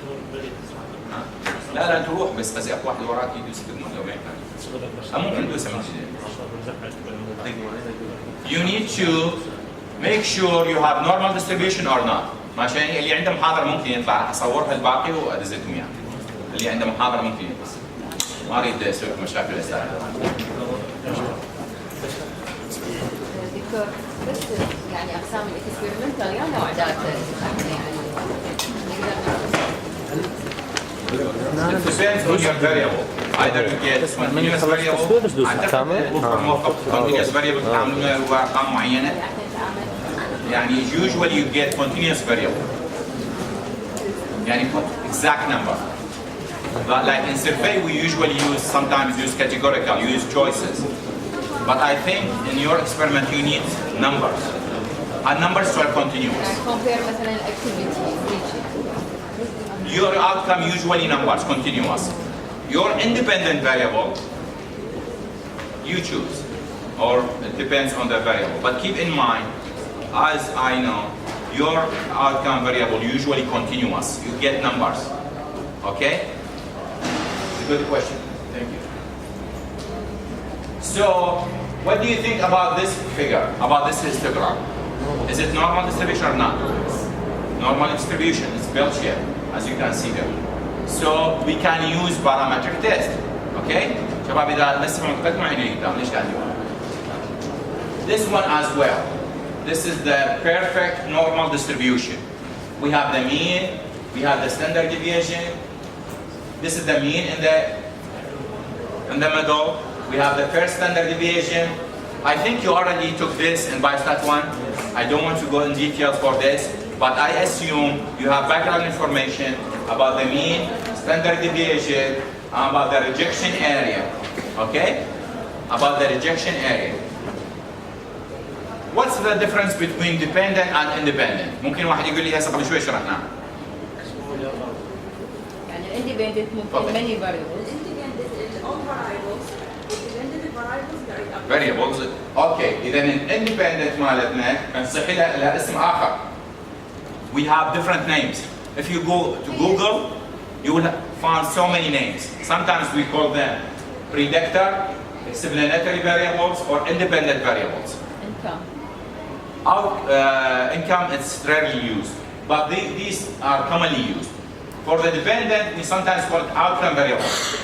لا تروح بس اكو واحد وراك يدوس تقوم لو ما يحتاج. ممكن ندوسها من جديد. You need to make sure you have normal distribution or not. عشان اللي عنده محاضرة ممكن يطلع، راح اصورها الباقي وادزلكم اياها. اللي عنده محاضرة ممكن يطلع. ما اريد اسوي مشاكل هسه. دكتور بس يعني اقسام الاكسبيرمنتال يا نوع داتا It depends on your variable. Either you get continuous variable, continuous variable تعاملون بأرقام معينة. يعني usually you get continuous variable. يعني put exact number. But like in survey we usually sometimes use categorical, you use choices. But I think in your experiment you need numbers. And numbers are continuous. compare مثلا activity. Your outcome usually numbers, continuous. Your independent variable, you choose, or it depends on the variable. But keep in mind, as I know, your outcome variable usually continuous. You get numbers, okay? Good question, thank you. So, what do you think about this figure, about this histogram? Is it normal distribution or not? Normal distribution, it's bell shape, as you can see there. So we can use parametric test, okay? شباب إذا نسمع مقدمة عيني قدام ليش قاعد يقول؟ This one as well. This is the perfect normal distribution. We have the mean, We have the standard deviation. This is the mean in the middle. We have the first standard deviation. I think you already took this in Biostat 1. I don't want to go in details for this, but I assume you have background information about the mean, standard deviation, about the rejection area. Okay? About the rejection area. What's the difference between dependent and independent? ممكن واحد يقول لي هسه قبل شوي شرحناه. يعني الاندبندنت ممكن many variables. Independent all variables. Independent variables variables. Okay, إذا independent مالتنا نصح لها اسم آخر. We have different names. If you go to Google, you will find so many names. Sometimes we call them predictor, explanatory variables, or independent variables. Income. Income is rarely used, but these are commonly used. For the dependent, we sometimes call it outcome variables.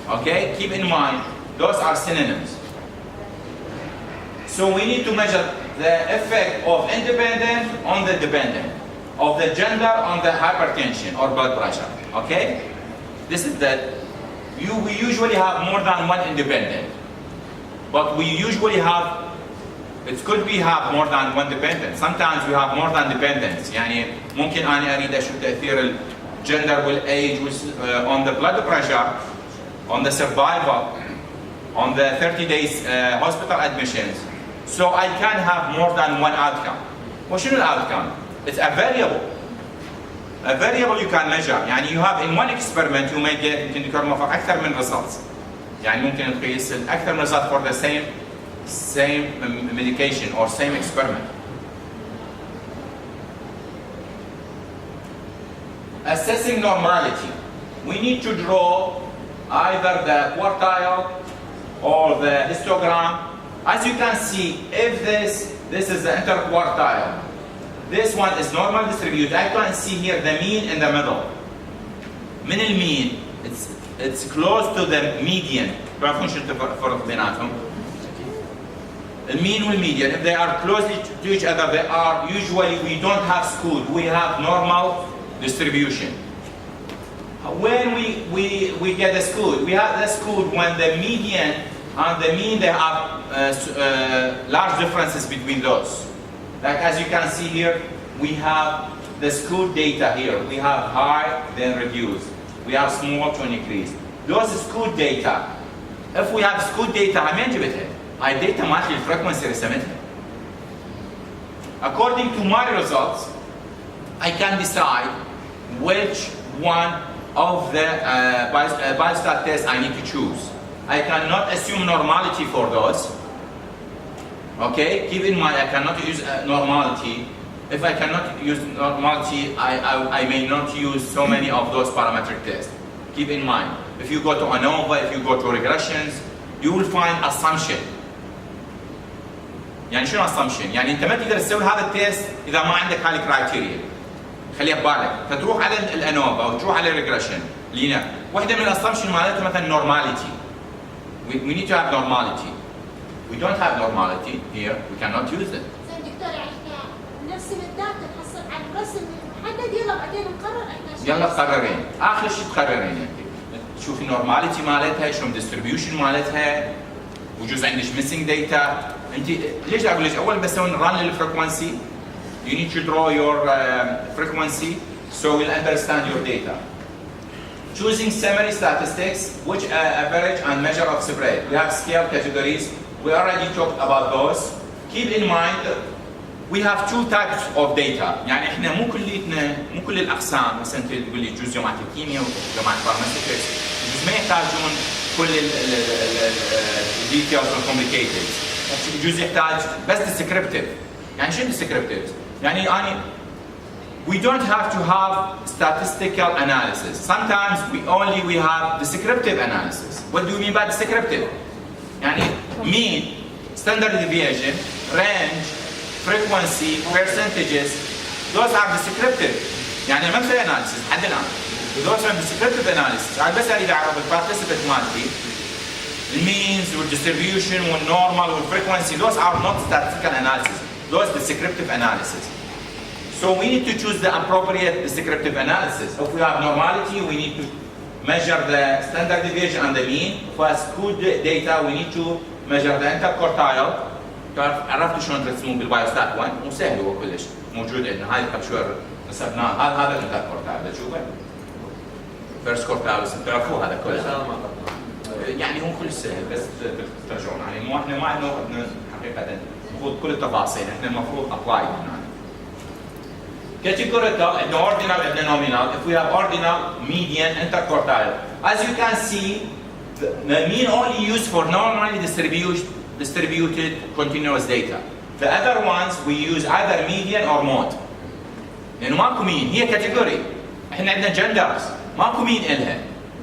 Okay, keep in mind, those are synonyms. So we need to measure the effect of independent on the dependent, of the gender on the hypertension or blood pressure. Okay, this is that we usually have more than one independent, but we usually have. It could be have more than one dependent. Sometimes we have more than dependents. يعني ممكن أنا أريد أشوف تأثير الجندر والage on the blood pressure, on the survival, on the 30 days hospital admissions. So I can have more than one outcome. وشنو الoutcome? It's a variable. A variable you can measure. يعني you have in one experiment you may get يمكن تكرمه أكثر من results. يعني ممكن تقيس أكثر من result for the same medication or same experiment. Assessing normality. We need to draw either the quartile or the histogram. As you can see, if this is the interquartile, this one is normal distributed. I can see here the mean in the middle. من المين, it's close to the median. تعرفون شو الفرق بيناتهم؟ The mean and median, if they are closely to each other, they are usually, we don't have skewed, we have normal distribution. When we get the skewed, we have the skewed when the median and the mean, they have large differences between those. Like as you can see here, we have the skewed data here. We have high, then reduced. We have small to increase. Those skewed data. If we have skewed data, I mean it. هاي data مالتي الفريكونسي رسمتها. According to my results, I can decide which one of the biostat tests I need to choose. I cannot assume normality for those. Okay, keep in mind I cannot use normality. If I cannot use normality, I may not use so many of those parametric tests. Keep in mind, if you go to ANOVA, if you go to regressions, you will find assumption. يعني شنو assumption؟ يعني انت ما تقدر تسوي هذا التيست اذا ما عندك هاي الكرايتيريا. خليها ببالك، فتروح على الانوفا او تروح على الريجريشن لينا، واحده من الاسامبشن مالتها مثلا normality. We need to have normality. We don't have normality here, we cannot use it. زين دكتور يعني احنا نرسم الداتا نحصل على الرسم المحدد يلا بعدين نقرر احنا شو يلا قررين، اخر شيء تقررين انت. تشوفي النورماليتي مالتها، شلون ديستريبيوشن مالتها، وجوز عندك missing data. انت ليش اقول لك اول بس تسوين run للفريكونسي. You need to draw your frequency so we'll understand your data. Choosing summary statistics, which average and measure of spread. We have scale categories. We already talked about those. Keep in mind, we have two types of data. يعني احنا مو كل الاقسام، مثلا انت تقول لي جزء جامعه الكيمياء وجامعه الفارماسيوتكس، ما يحتاجون كل الديتيلز والكومبليكيتد. جزء يحتاج بس descriptive. يعني شنو descriptive؟ يعني we don't have to have statistical analysis. Sometimes we have descriptive analysis. What do you mean by descriptive? يعني mean, standard deviation, range, frequency, percentages. Those are descriptive. يعني ما في analysis لحد الآن. Those are descriptive analysis. أنا بس أريد أعرف البارتيسيبنت مالتي. Means والdistribution والnormal والfrequency. Those are not statistical analysis. Those descriptive analysis. So we need to choose the appropriate descriptive analysis. If we have normality, we need to measure the standard deviation and the mean. For skewed data, we need to measure the interquartile. عرفتوا شلون ترسمون بالبايوستات 1؟ مو سهل هو كلش، موجود عندنا هاي قبل شوي رسمناه، هذا الانتركورتايل تشوفه؟ فيرست كورتايل تعرفوه هذا كله. يعني هو كل سهل بس ترجعون يعني مو احنا ما عندنا حقيقه المفروض كل التفاصيل، احنا المفروض ابلاي هنا. Categorical and ordinal and nominal. If we have ordinal, median, interquartile, as you can see, the mean only used for normally distributed continuous data. The other ones we use either median or mode. لأنه ماكو مين، هي كاتيجوري. احنا عندنا جندرز، ماكو مين إلها.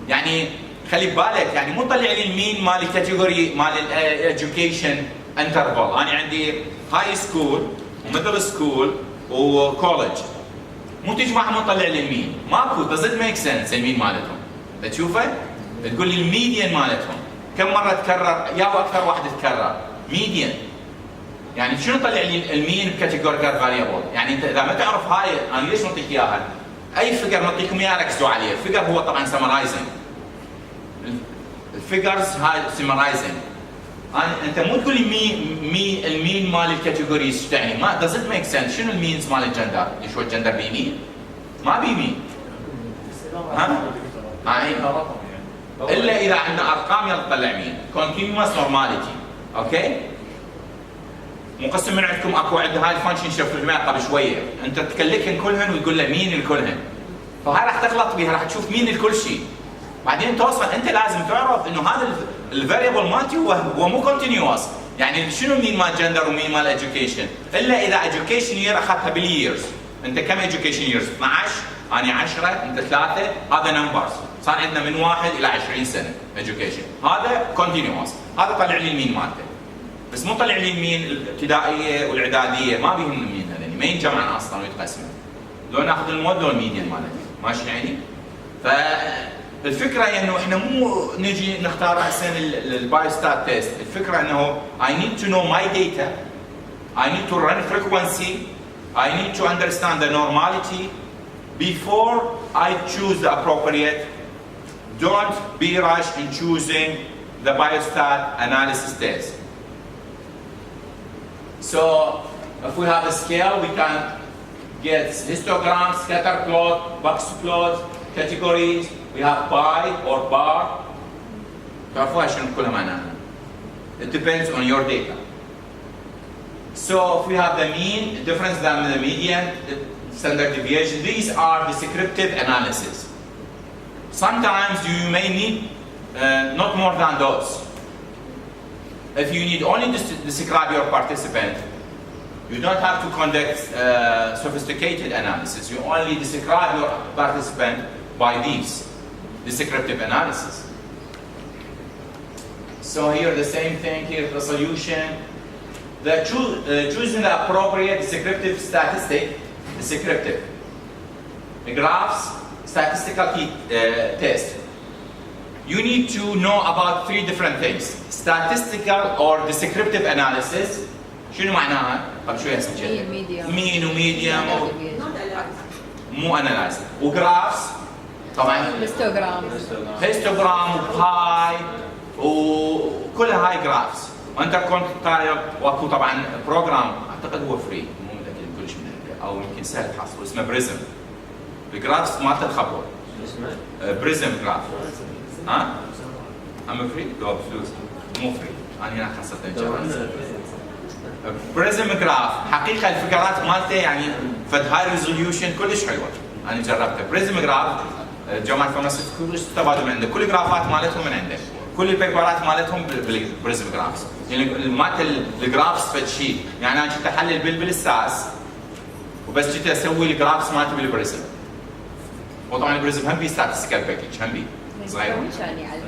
يعني خلي ببالك يعني مو طلع لي المين مال الكاتيجوري مال الاديوكيشن انترفال، انا عندي هاي سكول وميدل سكول وكولج، مو تجمعهم وتطلع لي المين، ماكو doesn't make sense المين مالتهم. تشوفه؟ تقول لي الميديان مالتهم كم مره تكرر يا اكثر واحد تكرر ميديان. يعني شنو طلع لي المين بكاتيجوريكال فاريبل؟ يعني انت اذا ما تعرف هاي انا ليش نعطيك اياها؟ اي فيجر نعطيكم اياها ركزوا عليه، الفيجر هو طبعا سمرايزنج. الفيجرز هاي سمرايزنج. انت مو تقول لي المين مال الكاتيجوريز ايش تعني؟ ما doesn't make sense. شنو المينز مال الجندر؟ شو الجندر بيمين؟ ما بيمين. ها؟ هاي الا اذا عندنا ارقام يلا تطلع مين. continuous normality. اوكي؟ مقسم من عندكم اكو عند هاي الفانكشن شفناها قبل شويه، انت تكلكن كلهن ويقول له مين الكلهن. فهاي راح تغلط بيها، راح تشوف مين الكل شيء. بعدين توصل انت لازم تعرف انه هذا الفاريبل مالتي هو مو كونتينيوس، يعني شنو مين مال جندر ومين مال education؟ الا اذا education year اخذتها بالييرز، انت كم education years؟ 12 انا 10 انت 3 هذا نمبرز، صار عندنا من 1 الى 20 سنه education، هذا كونتينيوس، هذا طلع لي المين مالته. بس مو طلع لي المين الابتدائيه والاعداديه، ما بيهم المين هذول، ما ينجمعن اصلا ويتقسمن. لو ناخذ المود لو الميديان مالته، ماشي يعني؟ فالفكره انه احنا مو نجي نختار احسن البايوستات تيست، الفكره انه I need to know my data, I need to run frequency, I need to understand the normality before I choose the appropriate. Don't be rushed in choosing the biostat analysis test. So if we have a scale, we can get histogram, scatter plot, box plot, categories. We have pie or bar. تعرفوها شنو كلها معناها. It depends on your data. So if we have the mean, difference than the median, the standard deviation, these are descriptive analysis. Sometimes you may need not more than those. If you need only to describe your participant, you don't have to conduct sophisticated analysis. You only describe your participant by these descriptive analysis. So here the same thing, here the solution. Choosing the appropriate descriptive statistic, descriptive. The graphs, statistical test. You need to know about 3 different things. Statistical or descriptive analysis. شنو معناها؟ قبل شوي اسمه مين وميديم مو انالايز وجرافس طبعا هيستوجرام وباي وكل هاي جرافس وانت كنت طالب واكو طبعا بروجرام اعتقد هو فري مو متاكد كلش من عنده او يمكن سهل تحصله اسمه بريزم. الجرافس مالته الخبر بريزم جراف. ها؟ ام فري؟ لو بفلوس مو فري انا هنا خسرت الجوائز. بريزم جراف حقيقه الفكرات مالته يعني فد هاي ريزوليوشن كلش حلوه انا جربته. بريزم جراف جامعه فارماسيوت كلش استفادوا من عنده، كل الجرافات مالتهم من عنده، كل البيبرات مالتهم بالبريزم جرافس. يعني مالت الجرافس فد شيء، يعني انا كنت احلل بالساس وبس كنت اسوي الجرافس مالته بالبريزم. وطبعا البريزم هم بي ستاتستيكال باكج هم بي صغير. يعني على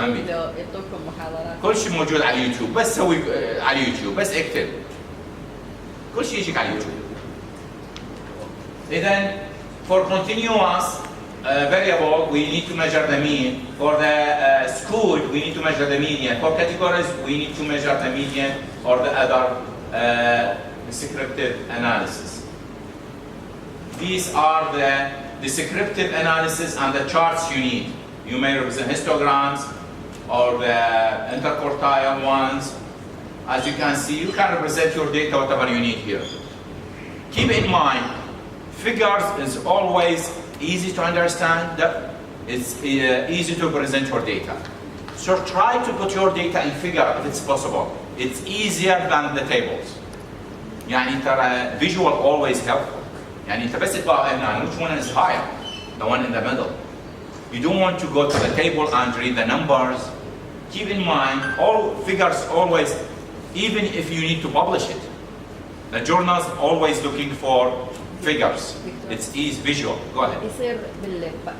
اليوتيوب يعطوكم محاضرات. كل شيء موجود على اليوتيوب، بس سوي على اليوتيوب بس اكتب. كل شيء يجيك على اليوتيوب. إذا for continuous variable we need to measure the mean. For the school we need to measure the median. For categories we need to measure the median or the other descriptive analysis. these are the descriptive analysis and the charts you need. You may represent histograms or the interquartile ones. As you can see, you can represent your data whatever you need here. Keep in mind, figures is always easy to understand. It's easy to present your data. So try to put your data in figure if it's possible. It's easier than the tables. يعني ترى visual always helpful. يعني انت بس تطلع هنا which one is higher? The one in the middle. You don't want to go to the table and read the numbers. Keep in mind, all figures always, even if you need to publish it. The journals always looking for figures. It's easy visual. Go ahead. يصير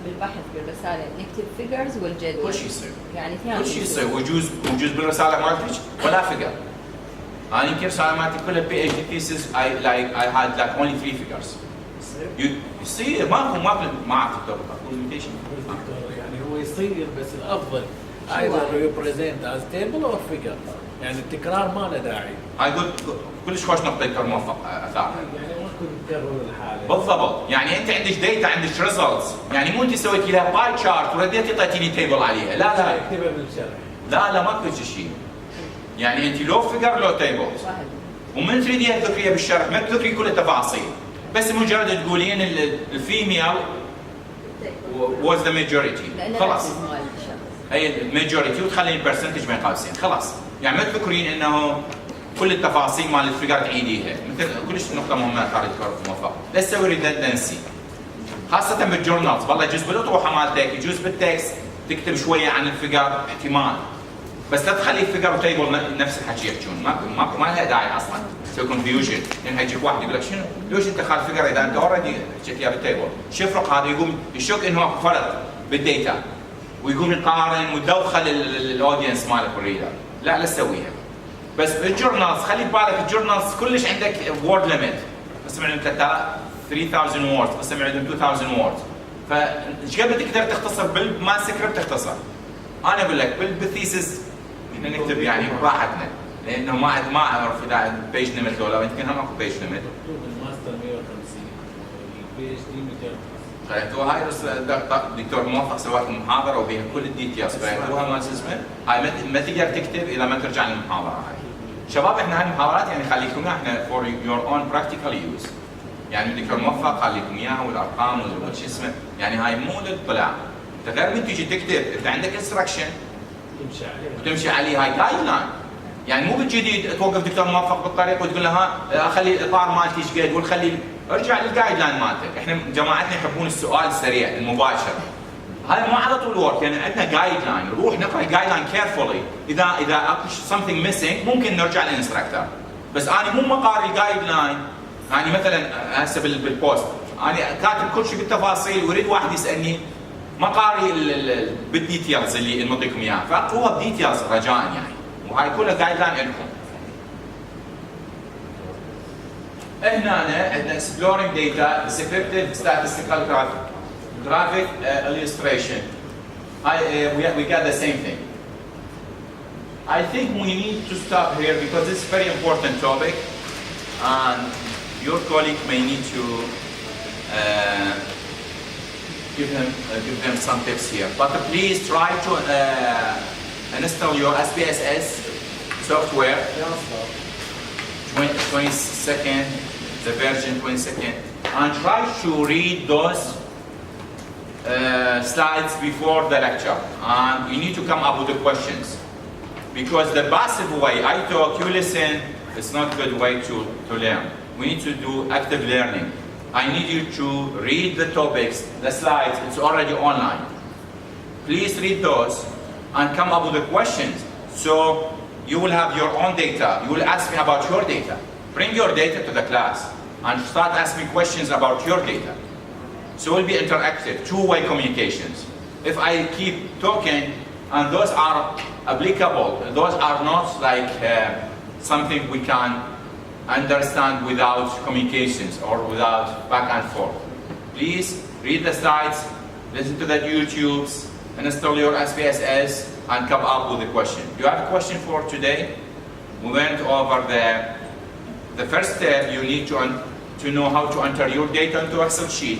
بالبحث بالرسالة نكتب figures والجدول. كل شيء يصير. يعني كل شيء يصير ويجوز بالرسالة مالتك ولا figure. أنا يمكن رسالة مالتي كلها PhD thesis I had like only 3 figures. يصير ماكو ما أعرف documentation. يعني هو يصير بس الأفضل either represent as table or figure. يعني التكرار ما له داعي. هاي كلش خوش نقطة دكتور موفق أثارها. يعني ما تكون تكرر الحالة. بالضبط، يعني أنت عندك ديتا عندك ريزلتس، يعني مو أنت سويتي لها باي شارت ورديتي اعطيتيني تيبل عليها، لا لا. اكتبها بالشرح. لا ماكو شيء. يعني أنت لو فيجر لو تيبل. ومن تريديها تذكريها بالشرح، ما تذكري كل التفاصيل. بس مجرد تقولين الفيميل was the majority. خلاص. هي الماجوريتي وتخلين البرسنتج بين قوسين، خلاص. يعني ما تفكرين انه كل التفاصيل مال الفيجر تعيديها، مثل كلش نقطة مهمة خالد موفق، لا تسوي ريدندنسي. خاصة بالجورنالز، والله يجوز بالأطروحة مالتك، يجوز بالتكست تكتب شوية عن الفيجر احتمال. بس لا تخلي الفيجر وتيبل نفس الحكي يحجون، ما لها داعي اصلا تسوي كونفيوجن، لان حيجيك واحد يقول لك شنو؟ ليش انت خالف فيجر اذا انت اوريدي حكيت اياه بالتيبل؟ شو يفرق هذا؟ يقوم يشك انه اكو فرق بالديتا. ويقوم يقارن ويدوخل الاودينس مالك والريدر. لا تسويها. بس بالجورنالز خلي ببالك الجورنالز كلش عندك وورد ليميت. بس عندهم 3000 وورد، بس عندهم 2000 وورد. فايش قد بدك تقدر تختصر بالما سكريبت تختصر. انا اقول لك بالثيسس احنا نكتب يعني براحتنا لانه ما اعرف اذا بيج ليميت ولا يمكن هم اكو بيج ليميت. الماستر 150 والبي اتش دي 250. قريتوها هاي دكتور موفق سوى لكم محاضره وبيها كل الديتيلز قريتوها ما اسمه هاي ما تقدر تكتب اذا ما ترجع للمحاضره هاي. شباب احنا هاي المحاضرات يعني خليكم احنا for your own practical use. يعني الدكتور موفق قال لكم اياها والارقام وش اسمه يعني هاي مو للطلاع. انت غير من تيجي تكتب انت عندك انستركشن وتمشي عليه هاي جايد لاين. يعني مو بالجديد توقف دكتور موفق بالطريق وتقول له ها خلي الاطار مالتي ايش قد وخلي ارجع للجايد لاين مالتك. احنا جماعتنا يحبون السؤال السريع المباشر. هاي مو على طول ورك يعني عندنا جايد لاين نروح نقرا الجايد لاين كيرفولي اذا اكو something missing ممكن نرجع للانستراكتور. بس انا مو مقاري الجايد لاين يعني مثلا هسه بالبوست انا كاتب كل شيء بالتفاصيل ويريد واحد يسالني ما قاري بالديتيلز اللي نعطيكم اياها فاقروها بديتيلز رجاء يعني وهاي كلها جايد لاين لكم. هنا عندنا exploring data descriptive statistical graphic illustration. We got the same thing. I think we need to stop here because it's a very important topic and your colleague may need to give them some tips here. But please try to install your SPSS software. 22nd, the version 22nd, and try to read those slides before the lecture. And you need to come up with the questions. Because the passive way, I talk, you listen, it's not a good way to learn. We need to do active learning. I need you to read the topics, the slides, it's already online. Please read those and come up with the questions. So you will have your own data. You will ask me about your data. Bring your data to the class and start asking questions about your data. So it will be interactive, two-way communications. If I keep talking and those are applicable, those are not like something we can understand without communications or without back and forth. Please read the slides, listen to the YouTubes, install your SPSS, and come up with a question. Do you have a question for today? We went over the first step. You need to know how to enter your data into Excel sheet.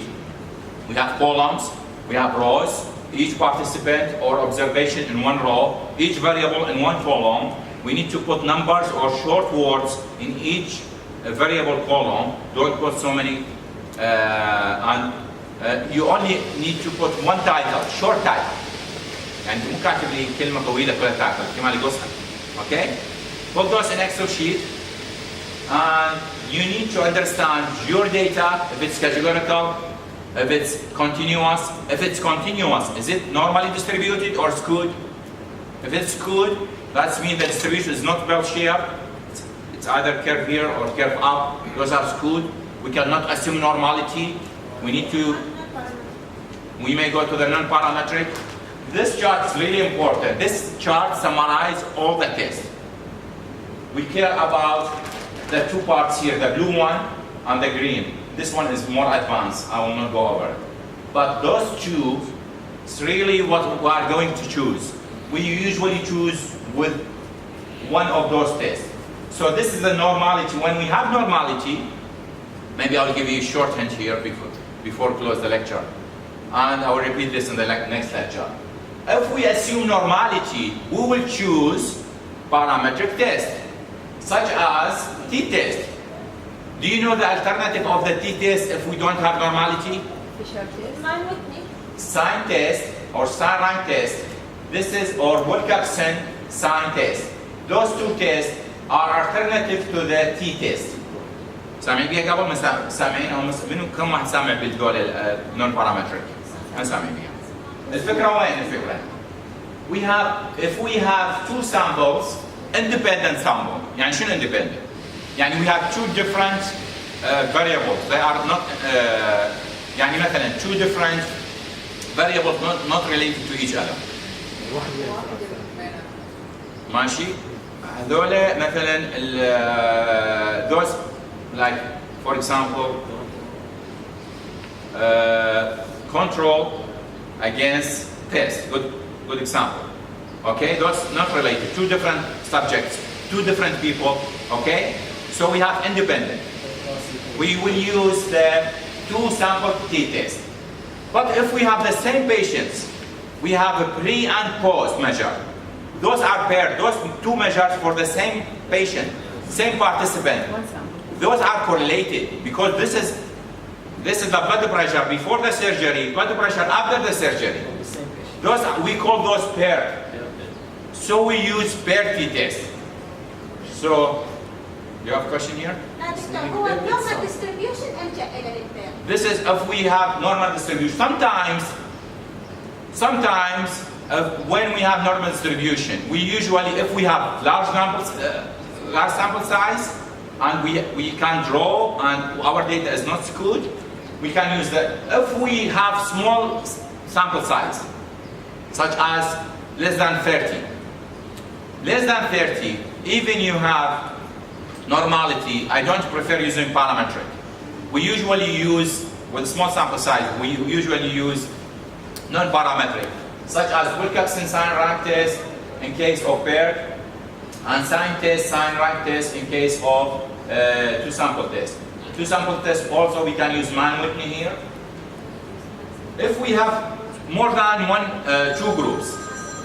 We have columns, we have rows, each participant or observation in one row, each variable in one column. We need to put numbers or short words in each variable column. Don't put so many, you only need to put one title, short title. يعني مو كاتب لي كلمة طويلة كلها تايتل كمان قصها. Okay? Put those in Excel sheet, and you need to understand your data, if it's categorical, if it's continuous. If it's continuous, is it normally distributed or skewed? If it's skewed, that means the distribution is not bell-shaped. It's either curve here or curve up. Those are skewed. We cannot assume normality. We may go to the non-parametric. This chart is really important. This chart summarizes all the tests. We care about the two parts here, the blue one and the green. This one is more advanced. I will not go over it. But those two, it's really what we are going to choose. We usually choose with one of those tests. So this is the normality. When we have normality, maybe I'll give you a short hint here before close the lecture. And I will repeat this in the next lecture. If we assume normality, we will choose parametric test, such as t-test. Do you know the alternative of the t-test if we don't have normality? Fisher test. Mine with me. Sign test or sign rank test. This is or Wilcoxon sign test. Those two tests are alternative to the t-test. سامعين بيها قبل ما سامعين او منو كم واحد سامع بالدول non parametric؟ ما سامعين بيها. الفكرة وين الفكرة؟ If we have two samples, independent sample. يعني شنو independent؟ يعني we have two different variables. They are not يعني مثلا two different variables not related to each other. ماشي؟ هذول مثلا those like for example control against test. Good example. Okay, those not related. Two different subjects, two different people. Okay, so we have independent. We will use the two sample t-test. But if we have the same patients, we have a pre and post measure. Those are paired. Those two measures for the same patient, same participant. Those are correlated because this is the blood pressure before the surgery, blood pressure after the surgery. Those we call those paired. So we use paired t-test. So you have a question here? دكتور هو normal distribution ألجأ إلى البير. This is if we have normal distribution. Sometimes when we have normal distribution, we usually, if we have large sample size, and we can draw, and our data is not skewed, we can use that. If we have small sample size, such as less than 30, even you have normality, I don't prefer using parametric. We usually use, with small sample size, we usually use non-parametric, such as Wilcoxon sign rank test in case of paired, and sign test, sign rank test in case of two sample test. Two sample test also we can use man with me here. If we have more than two groups,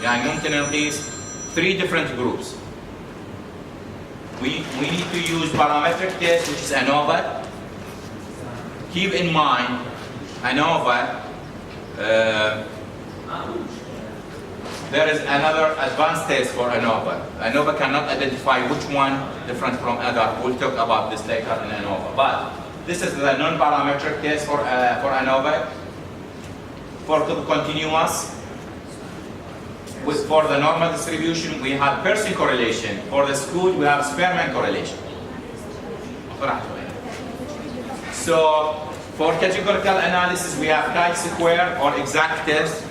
يعني ممكن نقيس 3 different groups. We need to use parametric test, which is ANOVA. Keep in mind, ANOVA, there is another advanced test for ANOVA. ANOVA cannot identify which one different from other. We'll talk about this later in ANOVA. But this is the non-parametric test for ANOVA. For the continuous, for the normal distribution, we have Pearson correlation. For the skewed, we have Spearman correlation. So, for categorical analysis, we have chi-square or exact test.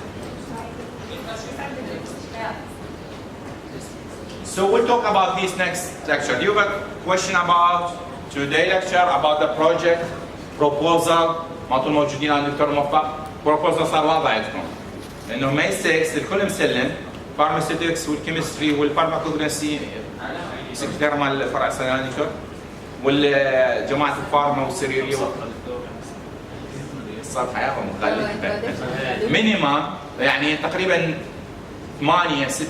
So we'll talk about this next lecture. Do you have a question about today's lecture, about the project, proposal? ما طول موجودين عند الدكتور موفق. proposal صار واضح عندكم. إنه ماي 6 الكل مسلم. Pharmaceutics والكيمستري والفارماكوجنسي. سكرتير مال الفرع السنة دكتور. والجماعه الفارما والسريريه صار حياتهم مختلفه. مينيمم يعني تقريبا 8 6